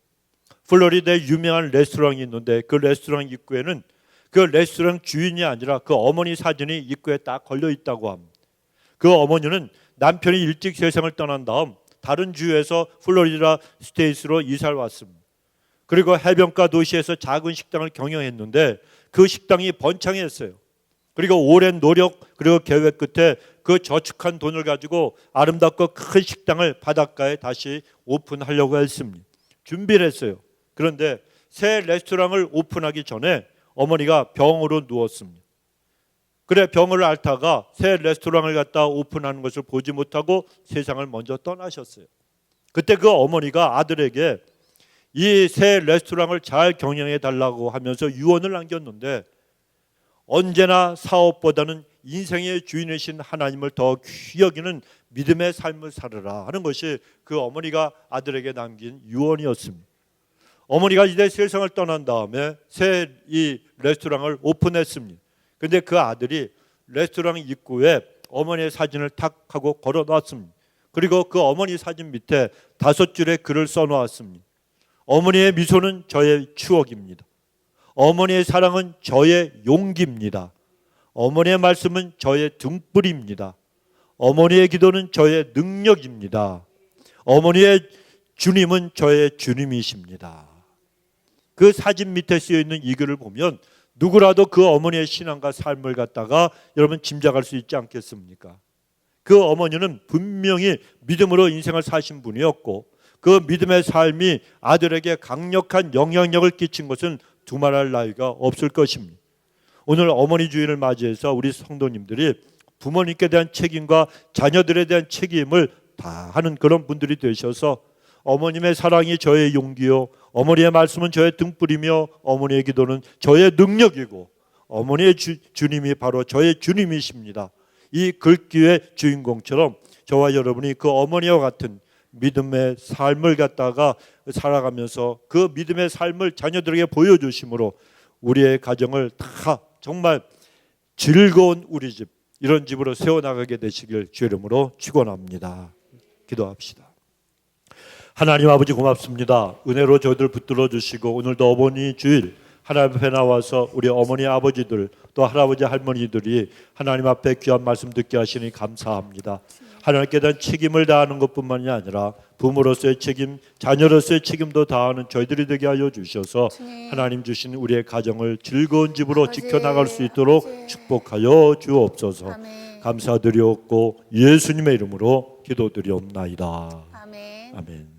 플로리다에 유명한 레스토랑이 있는데 그 레스토랑 입구에는 그 레스토랑 주인이 아니라 그 어머니 사진이 입구에 딱 걸려 있다고 합니다. 그 어머니는 남편이 일찍 세상을 떠난 다음 다른 주에서 플로리다 스테이트로 이사를 왔습니다. 그리고 해변가 도시에서 작은 식당을 경영했는데 그 식당이 번창했어요. 그리고 오랜 노력 그리고 계획 끝에 그 저축한 돈을 가지고 아름답고 큰 식당을 바닷가에 다시 오픈하려고 했습니다. 준비를 했어요. 그런데 새 레스토랑을 오픈하기 전에 어머니가 병으로 누웠습니다. 그래 병을 앓다가 새 레스토랑을 갖다 오픈하는 것을 보지 못하고 세상을 먼저 떠나셨어요. 그때 그 어머니가 아들에게 이 새 레스토랑을 잘 경영해 달라고 하면서 유언을 남겼는데, 언제나 사업보다는 인생의 주인이신 하나님을 더 귀히 여기는 믿음의 삶을 살으라 하는 것이 그 어머니가 아들에게 남긴 유언이었습니다. 어머니가 이제 세상을 떠난 다음에 새 이 레스토랑을 오픈했습니다. 그런데 그 아들이 레스토랑 입구에 어머니의 사진을 탁 하고 걸어놨습니다. 그리고 그 어머니 사진 밑에 5줄의 글을 써놓았습니다. 어머니의 미소는 저의 추억입니다. 어머니의 사랑은 저의 용기입니다. 어머니의 말씀은 저의 등불입니다. 어머니의 기도는 저의 능력입니다. 어머니의 주님은 저의 주님이십니다. 그 사진 밑에 쓰여 있는 이 글을 보면 누구라도 그 어머니의 신앙과 삶을 갖다가 여러분 짐작할 수 있지 않겠습니까? 그 어머니는 분명히 믿음으로 인생을 사신 분이었고 그 믿음의 삶이 아들에게 강력한 영향력을 끼친 것은 두말할 나위가 없을 것입니다. 오늘 어머니 주일을 맞이해서 우리 성도님들이 부모님께 대한 책임과 자녀들에 대한 책임을 다 하는 그런 분들이 되셔서 어머님의 사랑이 저의 용기요, 어머니의 말씀은 저의 등불이며 어머니의 기도는 저의 능력이고 어머니의 주님이 바로 저의 주님이십니다. 이 글귀의 주인공처럼 저와 여러분이 그 어머니와 같은 믿음의 삶을 갖다가 살아가면서 그 믿음의 삶을 자녀들에게 보여주심으로 우리의 가정을 다 정말 즐거운 우리 집, 이런 집으로 세워나가게 되시길 주의 이름으로 축원합니다. 기도합시다. 하나님 아버지 고맙습니다. 은혜로 저희들 붙들어 주시고 오늘도 어머니 주일 하나님 앞에 나와서 우리 어머니 아버지들 또 할아버지 할머니들이 하나님 앞에 귀한 말씀 듣게 하시니 감사합니다. 하나님께 대한 책임을 다하는 것뿐만이 아니라 부모로서의 책임, 자녀로서의 책임도 다하는 저희들이 되게 하여 주셔서 하나님 주신 우리의 가정을 즐거운 집으로 지켜나갈 수 있도록 축복하여 주옵소서. 감사드리옵고 예수님의 이름으로 기도드리옵나이다. 아멘.